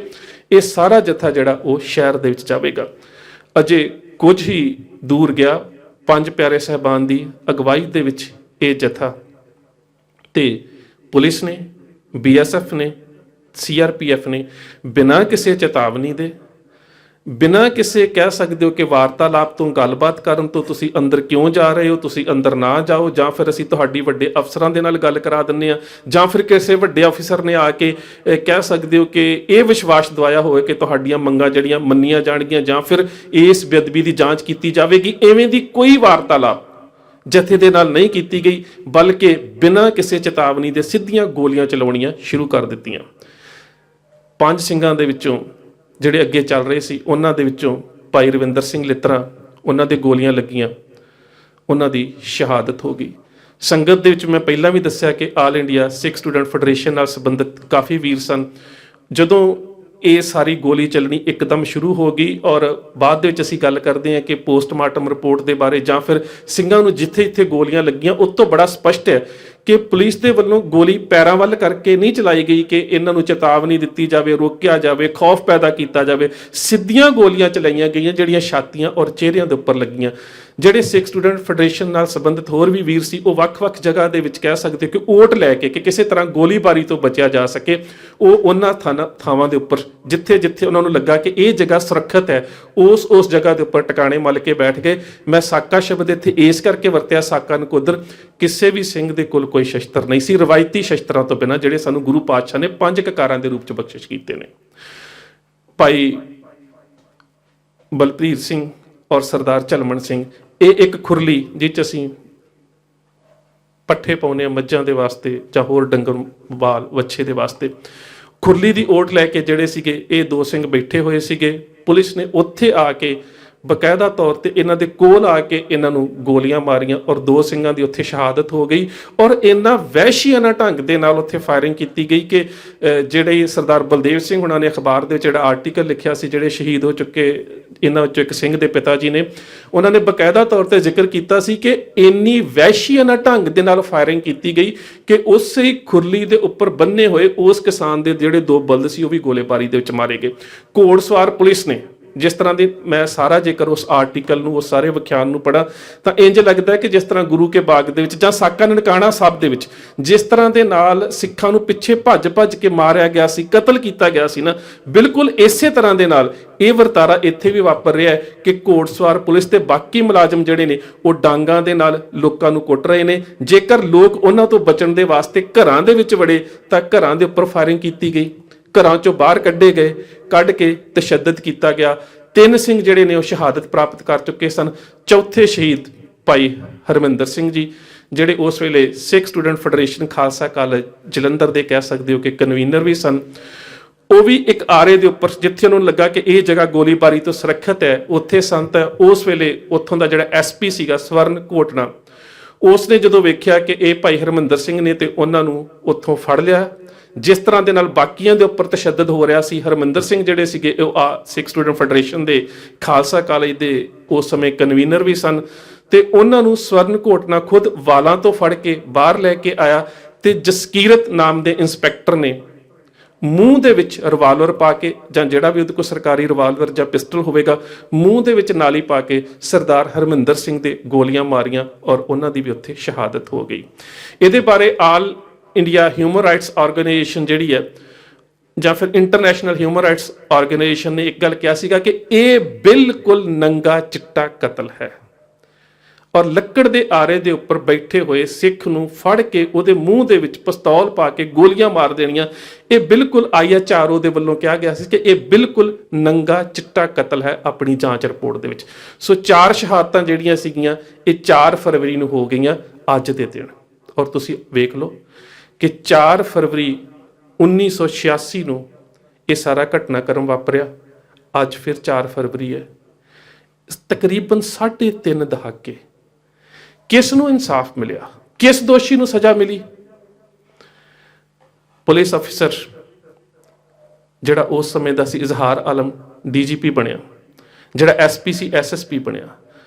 ਇਹ ਸਾਰਾ ਜਥਾ ਜਿਹੜਾ ਉਹ ਸ਼ਹਿਰ ਦੇ ਵਿੱਚ ਜਾਵੇਗਾ। ਅਜੇ ਕੁਝ ਹੀ ਦੂਰ ਗਿਆ, 5 ਪਿਆਰੇ ਸਾਹਿਬਾਨ ਦੀ ਅਗਵਾਈ ਦੇ ਵਿੱਚ ਇਹ ਜਥਾ ਤੇ ਪੁਲਿਸ ਨੇ, BSF ਨੇ, CRPF ਨੇ ਬਿਨਾਂ ਕਿਸੇ ਚੇਤਾਵਨੀ ਦੇ, ਬਿਨਾਂ ਕਿਸੇ ਕਹਿ ਸਕਦੇ ਹੋ ਕਿ ਵਾਰਤਾਲਾਪ ਤੋਂ, ਗੱਲਬਾਤ ਕਰਨ ਤੋਂ ਤੁਸੀਂ ਅੰਦਰ ਕਿਉਂ ਜਾ ਰਹੇ ਹੋ, ਤੁਸੀਂ ਅੰਦਰ ਨਾ ਜਾਓ, ਜਾਂ ਫਿਰ ਅਸੀਂ ਤੁਹਾਡੀ ਵੱਡੇ ਅਫਸਰਾਂ ਦੇ ਨਾਲ ਗੱਲ ਕਰਾ ਦਿੰਦੇ ਹਾਂ, ਜਾਂ ਫਿਰ ਕਿਸੇ ਵੱਡੇ ਅਫਸਰ ਨੇ ਆ ਕੇ ਕਹਿ ਸਕਦੇ ਹੋ ਕਿ ਇਹ ਵਿਸ਼ਵਾਸ ਦਵਾਇਆ ਹੋਵੇ ਕਿ ਤੁਹਾਡੀਆਂ ਮੰਗਾਂ ਜਿਹੜੀਆਂ ਮੰਨੀਆਂ ਜਾਣਗੀਆਂ ਜਾਂ ਫਿਰ ਇਸ ਬੇਅਦਬੀ ਦੀ ਜਾਂਚ ਕੀਤੀ ਜਾਵੇਗੀ। ਐਵੇਂ ਦੀ ਕੋਈ ਵਾਰਤਾਲਾਪ ਜਥੇ ਦੇ ਨਾਲ ਨਹੀਂ ਕੀਤੀ ਗਈ, ਬਲਕਿ ਬਿਨਾਂ ਕਿਸੇ ਚੇਤਾਵਨੀ ਦੇ ਸਿੱਧੀਆਂ ਗੋਲੀਆਂ ਚਲਾਉਣੀਆਂ ਸ਼ੁਰੂ ਕਰ ਦਿੱਤੀਆਂ। 5 ਸਿੰਘਾਂ ਦੇ ਵਿੱਚੋਂ ਜਿਹੜੇ ਅੱਗੇ ਚੱਲ ਰਹੇ ਸੀ ਉਹਨਾਂ ਦੇ ਵਿੱਚੋਂ ਭਾਈ ਰਵਿੰਦਰ ਸਿੰਘ ਲਿੱਤਰਾ, ਉਹਨਾਂ ਦੇ ਗੋਲੀਆਂ ਲੱਗੀਆਂ, ਉਹਨਾਂ ਦੀ ਸ਼ਹਾਦਤ ਹੋ ਗਈ। ਸੰਗਤ ਦੇ ਵਿੱਚ ਮੈਂ ਪਹਿਲਾਂ ਵੀ ਦੱਸਿਆ ਕਿ ਆਲ ਇੰਡੀਆ ਸਿੱਖ ਸਟੂਡੈਂਟ ਫੈਡਰੇਸ਼ਨ ਨਾਲ ਸੰਬੰਧਿਤ ਕਾਫੀ ਵੀਰ ਸਨ। ਜਦੋਂ ਇਹ ਸਾਰੀ ਗੋਲੀ ਚੱਲਣੀ ਇੱਕਦਮ ਸ਼ੁਰੂ ਹੋ ਗਈ ਔਰ ਬਾਅਦ ਦੇ ਵਿੱਚ ਅਸੀਂ ਗੱਲ ਕਰਦੇ ਹਾਂ ਕਿ ਪੋਸਟਮਾਰਟਮ ਰਿਪੋਰਟ ਦੇ ਬਾਰੇ ਜਾਂ ਫਿਰ ਸਿੰਘਾਂ ਨੂੰ ਜਿੱਥੇ ਗੋਲੀਆਂ ਲੱਗੀਆਂ ਉਸ ਤੋਂ ਬੜਾ ਸਪਸ਼ਟ ਹੈ ਕਿ ਪੁਲਿਸ ਦੇ ਵੱਲੋਂ ਗੋਲੀ ਪੈਰਾਂ ਵੱਲ ਕਰਕੇ ਨਹੀਂ ਚਲਾਈ ਗਈ ਕਿ ਇਹਨਾਂ ਨੂੰ ਚੇਤਾਵਨੀ ਦਿੱਤੀ ਜਾਵੇ, ਰੋਕਿਆ ਜਾਵੇ, ਖੌਫ ਪੈਦਾ ਕੀਤਾ ਜਾਵੇ। ਸਿੱਧੀਆਂ ਗੋਲੀਆਂ ਚਲਾਈਆਂ ਗਈਆਂ ਜਿਹੜੀਆਂ ਛਾਤੀਆਂ ਔਰ ਚਿਹਰਿਆਂ ਦੇ ਉੱਪਰ ਲੱਗੀਆਂ। ਜਿਹੜੇ ਸਿੱਖ ਸਟੂਡੈਂਟ ਫੈਡਰੇਸ਼ਨ ਨਾਲ ਸੰਬੰਧਿਤ ਹੋਰ ਵੀ ਵੀਰ ਸੀ ਉਹ ਵੱਖ-ਵੱਖ ਜਗ੍ਹਾ ਦੇ ਵਿੱਚ ਕਹਿ ਸਕਦੇ ਕਿ ਓਟ ਲੈ ਕੇ ਕਿ ਕਿਸੇ ਤਰ੍ਹਾਂ ਗੋਲੀਬਾਰੀ ਤੋਂ ਬਚਿਆ ਜਾ ਸਕੇ, ਉਹ ਉਹਨਾਂ ਥਾਵਾਂ ਦੇ ਉੱਪਰ ਜਿੱਥੇ ਉਹਨਾਂ ਨੂੰ ਲੱਗਾ ਕਿ ਇਹ ਜਗ੍ਹਾ ਸੁਰੱਖਿਅਤ ਹੈ ਉਸ ਜਗ੍ਹਾ ਦੇ ਉੱਪਰ ਟਿਕਾਣੇ ਮੱਲ ਕੇ ਬੈਠ ਗਏ। ਮੈਂ ਸਾਕਾ ਸ਼ਬਦ ਇੱਥੇ ਇਸ ਕਰਕੇ ਵਰਤਿਆ, ਸਾਕਾ ਨਕੋਦਰ ਕਿਸੇ ਵੀ ਸਿੰਘ ਦੇ ਕੋਲ ਕੋਈ ਸ਼ਸਤਰ ਨਹੀਂ ਸੀ ਰਵਾਇਤੀ ਸ਼ਸਤਰਾਂ ਤੋਂ ਬਿਨਾਂ, ਜਿਹੜੇ ਸਾਨੂੰ ਗੁਰੂ ਪਾਤਸ਼ਾਹ ਨੇ 5 ਕਕਾਰਾਂ ਦੇ ਰੂਪ ਚ ਬਖਸ਼ਿਸ਼ ਕੀਤੇ ਨੇ। ਭਾਈ ਬਲਪ੍ਰੀਤ ਸਿੰਘ ਔਰ ਸਰਦਾਰ ਝਲਮਣ ਸਿੰਘ ਇਹ ਇੱਕ ਖੁਰਲੀ ਜਿਹ 'ਚ ਅਸੀਂ ਪੱਠੇ ਪਾਉਂਦੇ ਹਾਂ ਮੱਝਾਂ ਦੇ ਵਾਸਤੇ ਜਾਂ ਹੋਰ ਡੰਗਰ ਬਾਲ ਵੱਛੇ ਦੇ ਵਾਸਤੇ। ਖੁਰਲੀ ਦੀ ਓਟ ਲੈ ਕੇ ਜਿਹੜੇ ਸੀਗੇ ਇਹ ਦੋ ਸਿੰਘ ਬੈਠੇ ਹੋਏ ਸੀਗੇ। ਪੁਲਿਸ ਨੇ ਉੱਥੇ ਆ ਕੇ ਬਕਾਇਦਾ ਤੌਰ ਤੇ ਇਹਨਾਂ ਦੇ ਕੋਲ ਆ ਕੇ ਇਹਨਾਂ ਨੂੰ ਗੋਲੀਆਂ ਮਾਰੀਆਂ ਔਰ ਦੋ ਸਿੰਘਾਂ ਦੀ ਉੱਥੇ ਸ਼ਹਾਦਤ ਹੋ ਗਈ। ਔਰ ਇਹਨਾਂ ਵਹਿਸ਼ੀਆਨਾ ਢੰਗ ਦੇ ਨਾਲ ਉੱਥੇ ਫਾਇਰਿੰਗ ਕੀਤੀ ਗਈ ਕਿ ਜਿਹੜੇ ਸਰਦਾਰ ਬਲਦੇਵ ਸਿੰਘ ਹੁਣਾਂ ਨੇ ਅਖਬਾਰ ਦੇ ਵਿੱਚ ਜਿਹੜਾ ਆਰਟੀਕਲ ਲਿਖਿਆ ਸੀ, ਜਿਹੜੇ ਸ਼ਹੀਦ ਹੋ ਚੁੱਕੇ ਇਹਨਾਂ ਵਿੱਚੋਂ ਇੱਕ ਸਿੰਘ ਦੇ ਪਿਤਾ ਜੀ ਨੇ, ਉਹਨਾਂ ਨੇ ਬਕਾਇਦਾ ਤੌਰ ਤੇ ਜ਼ਿਕਰ ਕੀਤਾ ਸੀ ਕਿ ਇੰਨੀ ਵਹਿਸ਼ੀਆਨਾ ਢੰਗ ਦੇ ਨਾਲ ਫਾਇਰਿੰਗ ਕੀਤੀ ਗਈ ਕਿ ਉਸੇ ਖੁਰਲੀ ਦੇ ਉੱਪਰ ਬੰਨੇ ਹੋਏ ਉਸ ਕਿਸਾਨ ਦੇ ਜਿਹੜੇ ਦੋ ਬਲਦ ਸੀ ਉਹ ਵੀ ਗੋਲੇਬਾਰੀ ਦੇ ਵਿੱਚ ਮਾਰੇ ਗਏ। ਘੋੜਸਵਾਰ ਪੁਲਿਸ ਨੇ ਜਿਸ ਤਰ੍ਹਾਂ ਦੀ, ਮੈਂ ਸਾਰਾ ਜੇਕਰ ਉਸ ਆਰਟੀਕਲ ਨੂੰ, ਉਸ ਸਾਰੇ ਵਿਖਿਆਨ ਨੂੰ ਪੜ੍ਹਾਂ ਤਾਂ ਇੰਜ ਲੱਗਦਾ ਹੈ ਕਿ ਜਿਸ ਤਰ੍ਹਾਂ ਗੁਰੂ ਕੇ ਬਾਗ ਦੇ ਵਿੱਚ ਜਾਂ ਸਾਕਾ ਨਨਕਾਣਾ ਸਾਹਿਬ ਦੇ ਵਿੱਚ ਜਿਸ ਤਰ੍ਹਾਂ ਦੇ ਨਾਲ ਸਿੱਖਾਂ ਨੂੰ ਪਿੱਛੇ ਭੱਜ ਕੇ ਮਾਰਿਆ ਗਿਆ ਸੀ, ਕਤਲ ਕੀਤਾ ਗਿਆ ਸੀ ਨਾ, ਬਿਲਕੁਲ ਇਸੇ ਤਰ੍ਹਾਂ ਦੇ ਨਾਲ ਇਹ ਵਰਤਾਰਾ ਇੱਥੇ ਵੀ ਵਾਪਰ ਰਿਹਾ ਹੈ ਕਿ ਘੋੜਸਵਾਰ ਪੁਲਿਸ ਤੇ ਬਾਕੀ ਮੁਲਾਜ਼ਮ ਜਿਹੜੇ ਨੇ ਉਹ ਡਾਂਗਾਂ ਦੇ ਨਾਲ ਲੋਕਾਂ ਨੂੰ ਕੁੱਟ ਰਹੇ ਨੇ। ਜੇਕਰ ਲੋਕ ਉਹਨਾਂ ਤੋਂ ਬਚਣ ਦੇ ਵਾਸਤੇ ਘਰਾਂ ਦੇ ਵਿੱਚ ਵੜੇ ਤਾਂ ਘਰਾਂ ਦੇ ਉੱਪਰ ਫਾਇਰਿੰਗ ਕੀਤੀ ਗਈ, ਘਰਾਂ ਚੋਂ ਬਾਹਰ ਕੱਢੇ ਗਏ, ਕੱਢ ਕੇ ਤਸ਼ੱਦਦ ਕੀਤਾ ਗਿਆ। 3 ਸਿੰਘ ਜਿਹੜੇ ਨੇ ਉਹ ਸ਼ਹਾਦਤ ਪ੍ਰਾਪਤ ਕਰ ਚੁੱਕੇ ਸਨ। ਚੌਥੇ ਸ਼ਹੀਦ ਭਾਈ ਹਰਮਿੰਦਰ ਸਿੰਘ ਜੀ, ਜਿਹੜੇ ਉਸ ਵੇਲੇ Sikh student federation Khalsa college Jalandhar ਦੇ ਕਹਿ ਸਕਦੇ ਹੋ ਕਿ ਕਨਵੀਨਰ ਵੀ ਸਨ, ਉਹ ਵੀ ਇੱਕ ਆਰੇ ਦੇ ਉੱਪਰ ਜਿੱਥੇ ਉਹਨਾਂ ਨੂੰ ਲੱਗਾ ਕਿ ਇਹ ਜਗ੍ਹਾ ਗੋਲੀਬਾਰੀ ਤੋਂ ਸੁਰੱਖਿਅਤ ਹੈ ਉੱਥੇ ਸਨ। ਤਾਂ ਉਸ ਵੇਲੇ ਉੱਥੋਂ ਦਾ ਜਿਹੜਾ ਐਸਪੀ ਸੀਗਾ ਸਵਰਨ ਕੋਟਨਾ, ਉਸ ਨੇ ਜਦੋਂ ਵੇਖਿਆ ਕਿ ਇਹ ਭਾਈ ਹਰਮਿੰਦਰ ਸਿੰਘ ਨੇ ਤੇ ਉਹਨਾਂ ਨੂੰ ਉੱਥੋਂ ਫੜ ਲਿਆ। ਜਿਸ ਤਰ੍ਹਾਂ ਦੇ ਨਾਲ ਬਾਕੀਆਂ ਦੇ ਉੱਪਰ ਤਸ਼ੱਦਦ ਹੋ ਰਿਹਾ ਸੀ, ਹਰਮਿੰਦਰ ਸਿੰਘ ਜਿਹੜੇ ਸੀਗੇ ਉਹ ਸਿੱਖ ਸਟੂਡੈਂਟ ਫੈਡਰੇਸ਼ਨ ਦੇ ਖਾਲਸਾ ਕਾਲਜ ਦੇ ਉਸ ਸਮੇਂ ਕਨਵੀਨਰ ਵੀ ਸਨ, ਤੇ ਉਹਨਾਂ ਨੂੰ ਸਵਰਨ ਕੋਟਨਾ ਖੁਦ ਵਾਲਾਂ ਤੋਂ ਫੜ ਕੇ ਬਾਹਰ ਲੈ ਕੇ ਆਇਆ ਤੇ ਜਸਕੀਰਤ ਨਾਮ ਦੇ ਇੰਸਪੈਕਟਰ ਨੇ ਮੂੰਹ ਦੇ ਵਿੱਚ ਰਿਵਾਲਵਰ ਪਾ ਕੇ, ਜਾਂ ਜਿਹੜਾ ਵੀ ਉਹਦੇ ਕੋਲ ਸਰਕਾਰੀ ਰਿਵਾਲਵਰ ਜਾਂ ਪਿਸਟਲ ਹੋਵੇਗਾ, ਮੂੰਹ ਦੇ ਵਿੱਚ ਨਾਲੀ ਪਾ ਕੇ ਸਰਦਾਰ ਹਰਮਿੰਦਰ ਸਿੰਘ ਦੇ ਗੋਲੀਆਂ ਮਾਰੀਆਂ ਔਰ ਉਹਨਾਂ ਦੀ ਵੀ ਉੱਥੇ ਸ਼ਹਾਦਤ ਹੋ ਗਈ। ਇਹਦੇ ਬਾਰੇ all India human rights organisation ਜਿਹੜੀ ਹੈ ਜਾਂ ਫਿਰ ਇੰਟਰਨੈਸ਼ਨਲ ਹਿਊਮਨ ਰਾਈਟਸ ਆਰਗੇਨਾਈਜੇਸ਼ਨ ਨੇ ਇੱਕ ਗੱਲ ਕਿਹਾ ਸੀਗਾ ਕਿ ਇਹ ਬਿਲਕੁਲ ਨੰਗਾ ਚਿੱਟਾ ਕਤਲ ਹੈ ਔਰ ਲੱਕੜ ਦੇ ਆਰੇ ਦੇ ਉੱਪਰ ਬੈਠੇ ਹੋਏ ਸਿੱਖ ਨੂੰ ਫੜ ਕੇ ਉਹਦੇ ਮੂੰਹ ਦੇ ਵਿੱਚ ਪਿਸਤੌਲ ਪਾ ਕੇ ਗੋਲੀਆਂ ਮਾਰ ਦੇਣੀਆਂ, ਇਹ ਬਿਲਕੁਲ IHRO ਦੇ ਵੱਲੋਂ ਕਿਹਾ ਗਿਆ ਸੀ ਕਿ ਇਹ ਬਿਲਕੁਲ ਨੰਗਾ ਚਿੱਟਾ ਕਤਲ ਹੈ ਆਪਣੀ ਜਾਂਚ ਰਿਪੋਰਟ ਦੇ ਵਿੱਚ। ਸੋ 4 ਸ਼ਹਾਦਤਾਂ ਜਿਹੜੀਆਂ ਸੀਗੀਆਂ ਇਹ 4 ਫਰਵਰੀ ਨੂੰ ਹੋ ਗਈਆਂ ਅੱਜ ਦੇ ਦਿਨ। ਔਰ ਤੁਸੀਂ ਵੇਖ ਲਓ ਕਿ 4 ਫਰਵਰੀ 1986 ਨੂੰ ਇਹ ਸਾਰਾ ਘਟਨਾਕ੍ਰਮ ਵਾਪਰਿਆ, ਅੱਜ ਫਿਰ 4 ਫਰਵਰੀ ਹੈ। ਤਕਰੀਬਨ 3.5 ਦਹਾਕੇ ਕਿਸ ਨੂੰ ਇਨਸਾਫ ਮਿਲਿਆ? ਕਿਸ ਦੋਸ਼ੀ ਨੂੰ ਸਜ਼ਾ ਮਿਲੀ? ਪੁਲਿਸ ਅਫਸਰ ਜਿਹੜਾ ਉਸ ਸਮੇਂ ਦਾ ਸੀ ਇਜ਼ਹਾਰ ਆਲਮ DGP ਬਣਿਆ, ਜਿਹੜਾ SP ਸੀ SSP ਬਣਿਆ,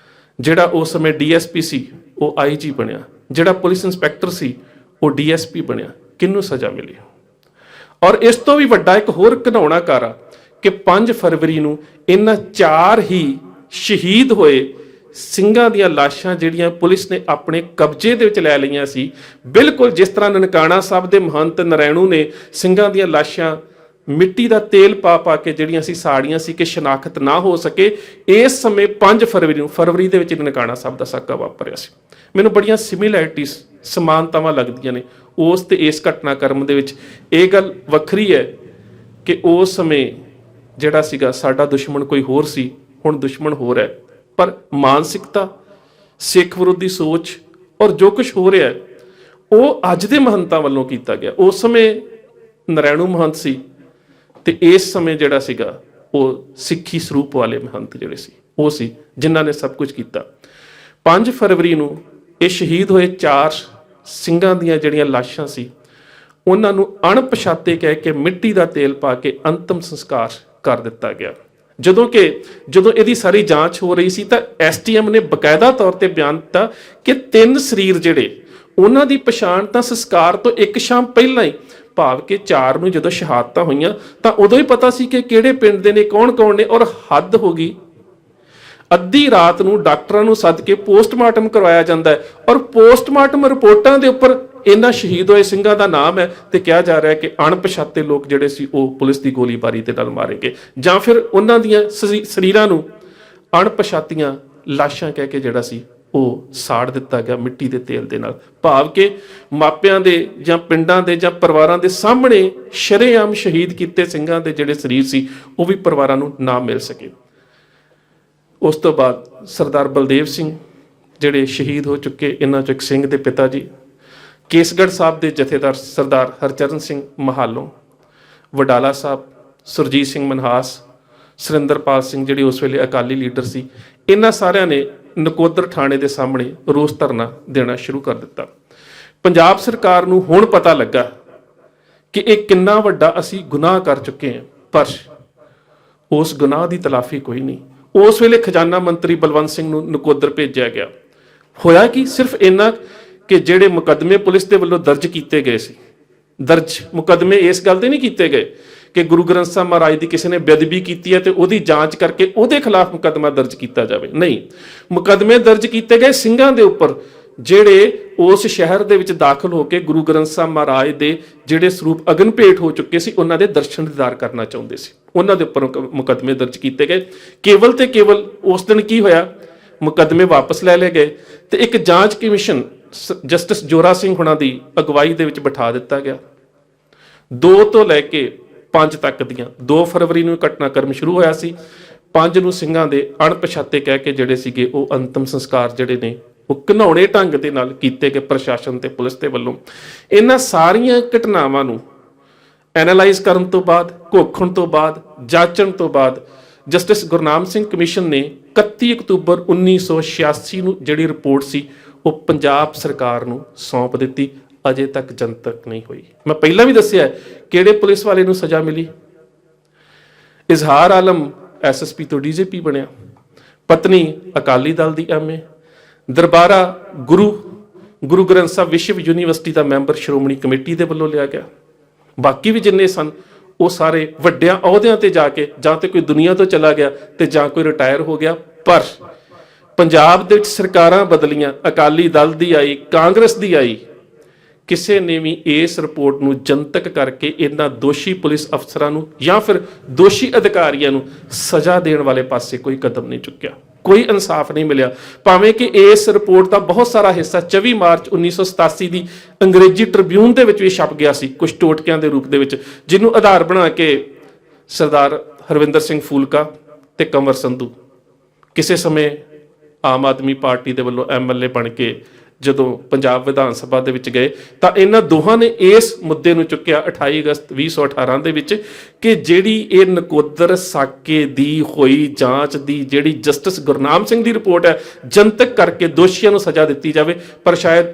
ਜਿਹੜਾ ਉਸ ਸਮੇਂ DSP ਸੀ ਉਹ IG ਬਣਿਆ, ਜਿਹੜਾ ਪੁਲਿਸ ਇੰਸਪੈਕਟਰ ਸੀ ਉਹ DSP ਬਣਿਆ। ਕਿਹਨੂੰ ਸਜ਼ਾ ਮਿਲੀ? ਔਰ ਇਸ ਤੋਂ ਵੀ ਵੱਡਾ ਇੱਕ ਹੋਰ ਘਿਨਾਉਣਾ ਕਾਰਾ ਕਿ 5 ਫਰਵਰੀ ਨੂੰ ਇਹਨਾਂ 4 ਹੀ ਸ਼ਹੀਦ ਹੋਏ ਸਿੰਘਾਂ ਦੀਆਂ ਲਾਸ਼ਾਂ ਜਿਹੜੀਆਂ ਪੁਲਿਸ ਨੇ ਆਪਣੇ ਕਬਜ਼ੇ ਦੇ ਵਿੱਚ ਲੈ ਲਈਆਂ ਸੀ, ਬਿਲਕੁਲ ਜਿਸ ਤਰ੍ਹਾਂ ਨਨਕਾਣਾ ਸਾਹਿਬ ਦੇ ਮਹੰਤ ਨਰੈਣੂ ਨੇ ਸਿੰਘਾਂ ਦੀਆਂ ਲਾਸ਼ਾਂ ਮਿੱਟੀ ਦਾ ਤੇਲ ਪਾ ਕੇ ਜਿਹੜੀਆਂ ਸੀ ਸਾੜੀਆਂ ਸੀ ਕਿ ਸ਼ਨਾਖਤ ਨਾ ਹੋ ਸਕੇ। ਇਸ ਸਮੇਂ 5 ਫਰਵਰੀ ਨੂੰ, ਫਰਵਰੀ ਦੇ ਵਿੱਚ ਨਨਕਾਣਾ ਸਾਹਿਬ ਦਾ ਸਾਕਾ ਵਾਪਰਿਆ ਸੀ। ਮੈਨੂੰ ਬੜੀਆਂ ਸਿਮਿਲੈਰਿਟੀਜ਼, ਸਮਾਨਤਾਵਾਂ ਲੱਗਦੀਆਂ ਨੇ ਉਸ ਤੇ ਇਸ ਘਟਨਾਕ੍ਰਮ ਦੇ ਵਿੱਚ। ਇਹ ਗੱਲ ਵੱਖਰੀ ਹੈ ਕਿ ਉਸ ਸਮੇਂ ਜਿਹੜਾ ਸੀਗਾ ਸਾਡਾ ਦੁਸ਼ਮਣ ਕੋਈ ਹੋਰ ਸੀ, ਹੁਣ ਦੁਸ਼ਮਣ ਹੋਰ ਹੈ, ਪਰ ਮਾਨਸਿਕਤਾ, ਸਿੱਖ ਵਿਰੋਧੀ ਸੋਚ ਔਰ ਜੋ ਕੁਝ ਹੋ ਰਿਹਾ ਉਹ ਅੱਜ ਦੇ ਮਹੰਤਾਂ ਵੱਲੋਂ ਕੀਤਾ ਗਿਆ। ਉਸ ਸਮੇਂ ਨਰੈਣੂ ਮਹੰਤ ਸੀ ਤੇ ਇਸ ਸਮੇਂ ਜਿਹੜਾ ਸੀਗਾ ਉਹ ਸਿੱਖੀ ਸਰੂਪ ਵਾਲੇ ਮਹੰਤ ਜਿਹੜੇ ਸੀ ਉਹ ਸੀ ਜਿਨ੍ਹਾਂ ਨੇ ਸਭ ਕੁਝ ਕੀਤਾ। 5 ਫਰਵਰੀ ਨੂੰ ਇਹ ਸ਼ਹੀਦ ਹੋਏ 4 ਸਿੰਘਾਂ ਦੀਆਂ ਜਿਹੜੀਆਂ ਲਾਸ਼ਾਂ ਸੀ ਉਹਨਾਂ ਨੂੰ ਅਣਪਛਾਤੇ ਕਹਿ ਕੇ ਮਿੱਟੀ ਦਾ ਤੇਲ ਪਾ ਕੇ ਅੰਤਮ ਸੰਸਕਾਰ ਕਰ ਦਿੱਤਾ ਗਿਆ। ਜਦੋਂ ਇਹਦੀ ਸਾਰੀ ਜਾਂਚ ਹੋ ਰਹੀ ਸੀ ਤਾਂ STM ਨੇ ਬਕਾਇਦਾ ਤੌਰ ਤੇ ਬਿਆਨ ਦਿੱਤਾ ਕਿ 3 ਸਰੀਰ ਜਿਹੜੇ ਉਹਨਾਂ ਦੀ ਪਛਾਣ ਤਾਂ ਸੰਸਕਾਰ ਤੋਂ 1 ਸ਼ਾਮ ਪਹਿਲਾਂ ਹੀ, ਭਾਵ ਕਿ 4 ਨੂੰ ਜਦੋਂ ਸ਼ਹਾਦਤਾਂ ਹੋਈਆਂ ਤਾਂ ਉਦੋਂ ਹੀ ਪਤਾ ਸੀ ਕਿ ਕਿਹੜੇ ਪਿੰਡ ਦੇ ਨੇ, ਕੌਣ ਨੇ। ਔਰ ਹੱਦ ਹੋ ਗਈ, ਅੱਧੀ ਰਾਤ ਨੂੰ ਡਾਕਟਰਾਂ ਨੂੰ ਸੱਦ ਕੇ ਪੋਸਟਮਾਰਟਮ ਕਰਵਾਇਆ ਜਾਂਦਾ ਹੈ ਔਰ ਪੋਸਟਮਾਰਟਮ ਰਿਪੋਰਟਾਂ ਦੇ ਉੱਪਰ ਇਹਨਾਂ ਸ਼ਹੀਦ ਹੋਏ ਸਿੰਘਾਂ ਦਾ ਨਾਮ ਹੈ ਤੇ ਕਿਹਾ ਜਾ ਰਿਹਾ ਕਿ ਅਣਪਛਾਤੇ ਲੋਕ ਜਿਹੜੇ ਸੀ ਉਹ ਪੁਲਿਸ ਦੀ ਗੋਲੀਬਾਰੀ ਦੇ ਨਾਲ ਮਾਰੇ ਗਏ, ਜਾਂ ਫਿਰ ਉਹਨਾਂ ਦੀਆਂ ਸਰੀਰਾਂ ਨੂੰ ਅਣਪਛਾਤੀਆਂ ਲਾਸ਼ਾਂ ਕਹਿ ਕੇ ਜਿਹੜਾ ਸੀ ਉਹ ਸਾੜ ਦਿੱਤਾ ਗਿਆ ਮਿੱਟੀ ਦੇ ਤੇਲ ਦੇ ਨਾਲ। ਭਾਵ ਕਿ ਮਾਪਿਆਂ ਦੇ ਜਾਂ ਪਿੰਡਾਂ ਦੇ ਜਾਂ ਪਰਿਵਾਰਾਂ ਦੇ ਸਾਹਮਣੇ ਸ਼ਰੇਆਮ ਸ਼ਹੀਦ ਕੀਤੇ ਸਿੰਘਾਂ ਦੇ ਜਿਹੜੇ ਸਰੀਰ ਸੀ ਉਹ ਵੀ ਪਰਿਵਾਰਾਂ ਨੂੰ ਨਾ ਮਿਲ ਸਕੇ। ਉਸ ਤੋਂ ਬਾਅਦ ਸਰਦਾਰ ਬਲਦੇਵ ਸਿੰਘ ਜਿਹੜੇ ਸ਼ਹੀਦ ਹੋ ਚੁੱਕੇ, ਇਹਨਾਂ 'ਚੋਂ ਇੱਕ ਸਿੰਘ ਦੇ ਪਿਤਾ ਜੀ, ਕੇਸਗੜ੍ਹ ਸਾਹਿਬ ਦੇ ਜਥੇਦਾਰ ਸਰਦਾਰ ਹਰਚਰਨ ਸਿੰਘ ਮਹਾਲੋਂ, ਵਡਾਲਾ ਸਾਹਿਬ ਸੁਰਜੀਤ ਸਿੰਘ ਮਨਹਾਸ, ਸੁਰਿੰਦਰਪਾਲ ਸਿੰਘ ਜਿਹੜੇ ਉਸ ਵੇਲੇ ਅਕਾਲੀ ਲੀਡਰ ਸੀ, ਇਹਨਾਂ ਸਾਰਿਆਂ ਨੇ ਨਕੋਦਰ ਥਾਣੇ ਦੇ ਸਾਹਮਣੇ ਰੋਸ ਧਰਨਾ ਦੇਣਾ ਸ਼ੁਰੂ ਕਰ ਦਿੱਤਾ। ਪੰਜਾਬ ਸਰਕਾਰ ਨੂੰ ਹੁਣ ਪਤਾ ਲੱਗਾ ਕਿ ਇਹ ਕਿੰਨਾ ਵੱਡਾ ਅਸੀਂ ਗੁਨਾਹ ਕਰ ਚੁੱਕੇ ਹਾਂ, ਪਰ ਉਸ ਗੁਨਾਹ ਦੀ ਤਲਾਫੀ ਕੋਈ ਨਹੀਂ। ਉਸ ਵੇਲੇ ਖਜ਼ਾਨਾ ਮੰਤਰੀ ਬਲਵੰਤ ਸਿੰਘ ਨੂੰ ਨਕੋਦਰ ਭੇਜਿਆ ਗਿਆ। ਹੋਇਆ ਕਿ ਸਿਰਫ ਇੰਨਾ ਕਿ ਜਿਹੜੇ ਮੁਕੱਦਮੇ ਪੁਲਿਸ ਦੇ ਵੱਲੋਂ ਦਰਜ ਕੀਤੇ ਗਏ ਸੀ, ਦਰਜ ਮੁਕੱਦਮੇ ਇਸ ਗੱਲ ਤੇ ਨਹੀਂ ਕੀਤੇ ਗਏ ਕਿ ਗੁਰੂ ਗ੍ਰੰਥ ਸਾਹਿਬ ਮਹਾਰਾਜ ਦੀ ਕਿਸੇ ਨੇ ਬੇਅਦਬੀ ਕੀਤੀ ਹੈ ਤੇ ਉਹਦੀ ਜਾਂਚ ਕਰਕੇ ਉਹਦੇ ਖਿਲਾਫ ਮੁਕੱਦਮਾ ਦਰਜ ਕੀਤਾ ਜਾਵੇ, ਨਹੀਂ। ਮੁਕੱਦਮੇ ਦਰਜ ਕੀਤੇ ਗਏ ਸਿੰਘਾਂ ਦੇ ਉੱਪਰ ਜਿਹੜੇ ਉਸ ਸ਼ਹਿਰ ਦੇ ਵਿੱਚ ਦਾਖਲ ਹੋ ਕੇ ਗੁਰੂ ਗ੍ਰੰਥ ਸਾਹਿਬ ਮਹਾਰਾਜ ਦੇ ਜਿਹੜੇ ਸਰੂਪ ਅਗਨ ਭੇਟ ਹੋ ਚੁੱਕੇ ਸੀ, ਉਹਨਾਂ ਦੇ ਦਰਸ਼ਨ ਦੀਦਾਰ ਕਰਨਾ ਚਾਹੁੰਦੇ ਸੀ, ਉਹਨਾਂ ਦੇ ਉੱਪਰ ਮੁਕੱਦਮੇ ਦਰਜ ਕੀਤੇ ਗਏ। ਕੇਵਲ ਤੇ ਕੇਵਲ ਉਸ ਦਿਨ ਕੀ ਹੋਇਆ, ਮੁਕੱਦਮੇ ਵਾਪਸ ਲੈ ਲਏ ਗਏ ਤੇ ਇੱਕ ਜਾਂਚ ਕਮਿਸ਼ਨ ਜਸਟਿਸ ਜੋਰਾ ਸਿੰਘ ਹੁਣਾਂ ਦੀ ਅਗਵਾਈ ਦੇ ਵਿੱਚ ਬਿਠਾ ਦਿੱਤਾ ਗਿਆ। 2 ਤੋਂ ਲੈ ਕੇ 5 ਤੱਕ ਦੀਆਂ 2 ਫਰਵਰੀ ਨੂੰ ਘਟਨਾਕ੍ਰਮ ਸ਼ੁਰੂ ਹੋਇਆ ਸੀ। 5 ਨੂੰ ਸਿੰਘਾਂ ਦੇ ਅਣਪਛਾਤੇ ਕਹਿ ਕੇ ਜਿਹੜੇ ਸੀਗੇ ਉਹ ਅੰਤਮ ਸੰਸਕਾਰ ਜਿਹੜੇ ਨੇ ਉਹ ਘਿਨਾਉਣੇ ਢੰਗ ਦੇ ਨਾਲ ਕੀਤੇ ਗਏ ਪ੍ਰਸ਼ਾਸਨ ਤੇ ਪੁਲਿਸ ਦੇ ਵੱਲੋਂ। ਇਹਨਾਂ ਸਾਰੀਆਂ ਘਟਨਾਵਾਂ ਨੂੰ ਐਨਾਲਾਈਜ਼ ਕਰਨ ਤੋਂ ਬਾਅਦ, ਘੋਖਣ ਤੋਂ ਬਾਅਦ, ਜਾਂਚਣ ਤੋਂ ਬਾਅਦ ਜਸਟਿਸ ਗੁਰਨਾਮ ਸਿੰਘ ਕਮਿਸ਼ਨ ਨੇ 31 ਅਕਤੂਬਰ 1986 ਨੂੰ ਜਿਹੜੀ ਰਿਪੋਰਟ ਸੀ ਉਹ ਪੰਜਾਬ ਸਰਕਾਰ ਨੂੰ ਸੌਂਪ ਦਿੱਤੀ। ਅਜੇ ਤੱਕ ਜਨਤਕ ਨਹੀਂ ਹੋਈ। ਮੈਂ ਪਹਿਲਾਂ ਵੀ ਦੱਸਿਆ ਕਿਹੜੇ ਪੁਲਿਸ ਵਾਲੇ ਨੂੰ ਸਜ਼ਾ ਮਿਲੀ। ਇਜ਼ਹਾਰ ਆਲਮ ਐਸਐਸਪੀ ਤੋਂ ਡੀਜੀਪੀ ਬਣਿਆ, ਪਤਨੀ ਅਕਾਲੀ ਦਲ ਦੀ ਐਮਏ, ਦਰਬਾਰਾ ਗੁਰੂ ਗ੍ਰੰਥ ਸਾਹਿਬ ਵਿਸ਼ਵ ਯੂਨੀਵਰਸਿਟੀ ਦਾ ਮੈਂਬਰ ਸ਼੍ਰੋਮਣੀ ਕਮੇਟੀ ਦੇ ਵੱਲੋਂ ਲਿਆ ਗਿਆ। ਬਾਕੀ ਵੀ ਜਿੰਨੇ ਸਨ ਉਹ ਸਾਰੇ ਵੱਡਿਆਂ ਅਹੁਦਿਆਂ ਤੇ ਜਾ ਕੇ ਜਾਂ ਤੇ ਕੋਈ ਦੁਨੀਆ ਤੋਂ ਚਲਾ ਗਿਆ ਤੇ ਜਾਂ ਕੋਈ ਰਿਟਾਇਰ ਹੋ ਗਿਆ। ਪਰ ਪੰਜਾਬ ਦੇ ਵਿੱਚ ਸਰਕਾਰਾਂ ਬਦਲੀਆਂ, ਅਕਾਲੀ ਦਲ ਦੀ ਆਈ, ਕਾਂਗਰਸ ਦੀ ਆਈ, ਕਿਸੇ ਨੇ ਵੀ ਇਸ ਰਿਪੋਰਟ ਨੂੰ ਜਨਤਕ ਕਰਕੇ ਇਹਨਾਂ ਦੋਸ਼ੀ ਪੁਲਿਸ ਅਫਸਰਾਂ ਨੂੰ ਜਾਂ ਫਿਰ ਦੋਸ਼ੀ ਅਧਿਕਾਰੀਆਂ ਨੂੰ ਸਜ਼ਾ ਦੇਣ ਵਾਲੇ ਪਾਸੇ ਕੋਈ ਕਦਮ ਨਹੀਂ ਚੁੱਕਿਆ। ਕੋਈ ਇਨਸਾਫ ਨਹੀਂ ਮਿਲਿਆ। ਭਾਵੇਂ ਕਿ ਇਸ ਰਿਪੋਰਟ ਦਾ ਬਹੁਤ ਸਾਰਾ ਹਿੱਸਾ 24 ਮਾਰਚ 1987 ਦੀ ਅੰਗਰੇਜ਼ੀ ਟ੍ਰਿਬਿਊਨ ਦੇ ਵਿੱਚ ਵੀ ਛਪ ਗਿਆ ਸੀ, ਕੁਝ ਟੋਟਕਿਆਂ ਦੇ ਰੂਪ ਦੇ ਵਿੱਚ, ਜਿਹਨੂੰ ਆਧਾਰ ਬਣਾ ਕੇ ਸਰਦਾਰ ਹਰਵਿੰਦਰ ਸਿੰਘ ਫੂਲਕਾ ਤੇ ਕੰਵਰ ਸੰਧੂ ਕਿਸੇ ਸਮੇਂ ਆਮ ਆਦਮੀ ਪਾਰਟੀ ਦੇ ਵੱਲੋਂ ਐਮਐਲਏ ਬਣ ਕੇ ਜਦੋਂ ਪੰਜਾਬ ਵਿਧਾਨ ਸਭਾ ਦੇ ਵਿੱਚ ਗਏ ਤਾਂ ਇਹਨਾਂ ਦੋਹਾਂ ਨੇ ਇਸ ਮੁੱਦੇ ਨੂੰ ਚੁੱਕਿਆ 28 ਅਗਸਤ 2018 ਦੇ ਵਿੱਚ ਕਿ ਜਿਹੜੀ ਇਹ ਨਕੋਦਰ ਸਾਕੇ ਦੀ ਹੋਈ ਜਾਂਚ ਦੀ ਜਿਹੜੀ ਜਸਟਿਸ ਗੁਰਨਾਮ ਸਿੰਘ ਦੀ ਰਿਪੋਰਟ ਹੈ, ਜਨਤਕ ਕਰਕੇ ਦੋਸ਼ੀਆਂ ਨੂੰ ਸਜ਼ਾ ਦਿੱਤੀ ਜਾਵੇ। ਪਰ ਸ਼ਾਇਦ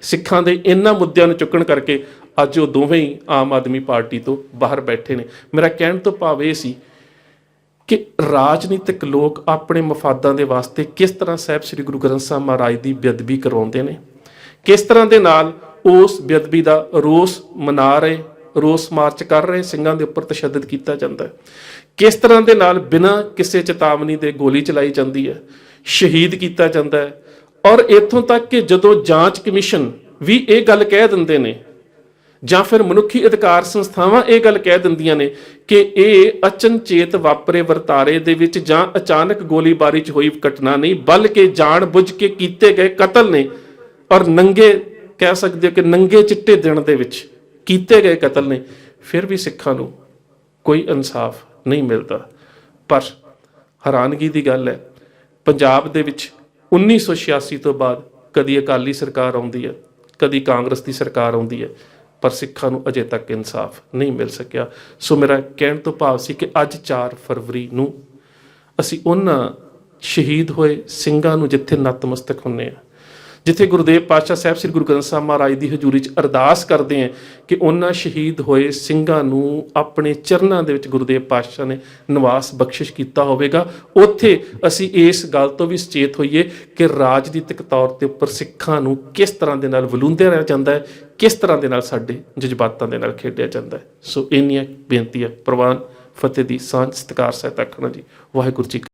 ਸਿੱਖਾਂ ਦੇ ਇਹਨਾਂ ਮੁੱਦਿਆਂ ਨੂੰ ਚੁੱਕਣ ਕਰਕੇ ਅੱਜ ਉਹ ਦੋਵੇਂ ਹੀ ਆਮ ਆਦਮੀ ਪਾਰਟੀ ਤੋਂ ਬਾਹਰ ਬੈਠੇ ਨੇ। ਮੇਰਾ ਕਹਿਣ ਤੋਂ ਭਾਵ ਇਹ ਸੀ ਕਿ ਰਾਜਨੀਤਿਕ ਲੋਕ ਆਪਣੇ ਮਫਾਦਾਂ ਦੇ ਵਾਸਤੇ ਕਿਸ ਤਰ੍ਹਾਂ ਸਾਹਿਬ ਸ੍ਰੀ ਗੁਰੂ ਗ੍ਰੰਥ ਸਾਹਿਬ ਮਹਾਰਾਜ ਦੀ ਬੇਅਦਬੀ ਕਰਵਾਉਂਦੇ ਨੇ, ਕਿਸ ਤਰ੍ਹਾਂ ਦੇ ਨਾਲ ਉਸ ਬੇਅਦਬੀ ਦਾ ਰੋਸ ਮਨਾ ਰਹੇ, ਰੋਸ ਮਾਰਚ ਕਰ ਰਹੇ ਸਿੰਘਾਂ ਦੇ ਉੱਪਰ ਤਸ਼ੱਦਦ ਕੀਤਾ ਜਾਂਦਾ ਹੈ, ਕਿਸ ਤਰ੍ਹਾਂ ਦੇ ਨਾਲ ਬਿਨਾਂ ਕਿਸੇ ਚੇਤਾਵਨੀ ਦੇ ਗੋਲੀ ਚਲਾਈ ਜਾਂਦੀ ਹੈ, ਸ਼ਹੀਦ ਕੀਤਾ ਜਾਂਦਾ ਹੈ। ਔਰ ਇੱਥੋਂ ਤੱਕ ਕਿ ਜਦੋਂ ਜਾਂਚ ਕਮਿਸ਼ਨ ਵੀ ਇਹ ਗੱਲ ਕਹਿ ਦਿੰਦੇ ਨੇ ਜਾਂ ਫਿਰ ਮਨੁੱਖੀ ਅਧਿਕਾਰ ਸੰਸਥਾਵਾਂ ਇਹ ਗੱਲ ਕਹਿ ਦਿੰਦੀਆਂ ਨੇ ਕਿ ਇਹ ਅਚਨਚੇਤ ਵਾਪਰੇ ਵਰਤਾਰੇ ਦੇ ਵਿੱਚ ਜਾਂ ਅਚਾਨਕ ਗੋਲੀਬਾਰੀ 'ਚ ਹੋਈ ਘਟਨਾ ਨਹੀਂ, ਬਲਕਿ ਜਾਣ ਬੁੱਝ ਕੇ ਕੀਤੇ ਗਏ ਕਤਲ ਨੇ, ਔਰ ਨੰਗੇ ਕਹਿ ਸਕਦੇ ਹੋ ਕਿ ਨੰਗੇ ਚਿੱਟੇ ਦਿਨ ਦੇ ਵਿੱਚ ਕੀਤੇ ਗਏ ਕਤਲ ਨੇ, ਫਿਰ ਵੀ ਸਿੱਖਾਂ ਨੂੰ ਕੋਈ ਇਨਸਾਫ ਨਹੀਂ ਮਿਲਦਾ। ਪਰ ਹੈਰਾਨਗੀ ਦੀ ਗੱਲ ਹੈ, ਪੰਜਾਬ ਦੇ ਵਿੱਚ 1986 ਤੋਂ ਬਾਅਦ ਕਦੀ ਅਕਾਲੀ ਸਰਕਾਰ ਆਉਂਦੀ ਹੈ, ਕਦੀ ਕਾਂਗਰਸ ਦੀ ਸਰਕਾਰ ਆਉਂਦੀ ਹੈ, ਪਰ ਸਿੱਖਾਂ ਨੂੰ ਅਜੇ ਤੱਕ ਇਨਸਾਫ ਨਹੀਂ ਮਿਲ ਸਕਿਆ। ਸੋ ਮੇਰਾ ਕਹਿਣ ਤੋਂ ਭਾਵ ਸੀ ਕਿ ਅੱਜ 4 ਫਰਵਰੀ ਨੂੰ ਅਸੀਂ ਉਹਨਾਂ ਸ਼ਹੀਦ ਹੋਏ ਸਿੰਘਾਂ ਨੂੰ ਜਿੱਥੇ ਨਤਮਸਤਕ ਹੁੰਦੇ ਹਾਂ, ਜਿੱਥੇ ਗੁਰਦੇਵ ਪਾਤਸ਼ਾਹ ਸਾਹਿਬ ਸ੍ਰੀ ਗੁਰੂ ਗ੍ਰੰਥ ਸਾਹਿਬ ਮਹਾਰਾਜ ਦੀ ਹਜ਼ੂਰੀ 'ਚ ਅਰਦਾਸ ਕਰਦੇ ਹਾਂ ਕਿ ਉਹਨਾਂ ਸ਼ਹੀਦ ਹੋਏ ਸਿੰਘਾਂ ਨੂੰ ਆਪਣੇ ਚਰਨਾਂ ਦੇ ਵਿੱਚ ਗੁਰਦੇਵ ਪਾਤਸ਼ਾਹ ਨੇ ਨਿਵਾਸ ਬਖਸ਼ਿਸ਼ ਕੀਤਾ ਹੋਵੇਗਾ, ਉੱਥੇ ਅਸੀਂ ਇਸ ਗੱਲ ਤੋਂ ਵੀ ਸੁਚੇਤ ਹੋਈਏ ਕਿ ਰਾਜਨੀਤਿਕ ਤੌਰ ਦੇ ਉੱਪਰ ਸਿੱਖਾਂ ਨੂੰ ਕਿਸ ਤਰ੍ਹਾਂ ਦੇ ਨਾਲ ਵਲੂੰਦਿਆ ਰਿਹਾ ਜਾਂਦਾ ਹੈ, ਕਿਸ ਤਰ੍ਹਾਂ ਦੇ ਨਾਲ ਸਾਡੇ ਜਜ਼ਬਾਤਾਂ ਦੇ ਨਾਲ ਖੇਡਿਆ ਜਾਂਦਾ ਹੈ। ਸੋ ਇੰਨੀਆਂ ਬੇਨਤੀ ਹੈ। ਪ੍ਰਵਾਨ ਫਤਿਹ ਦੀ ਸਾਂਝ ਸਤਿਕਾਰ ਸਹਿਤ ਆਖਣਾ ਜੀ। ਵਾਹਿਗੁਰੂ ਜੀ ਕਾ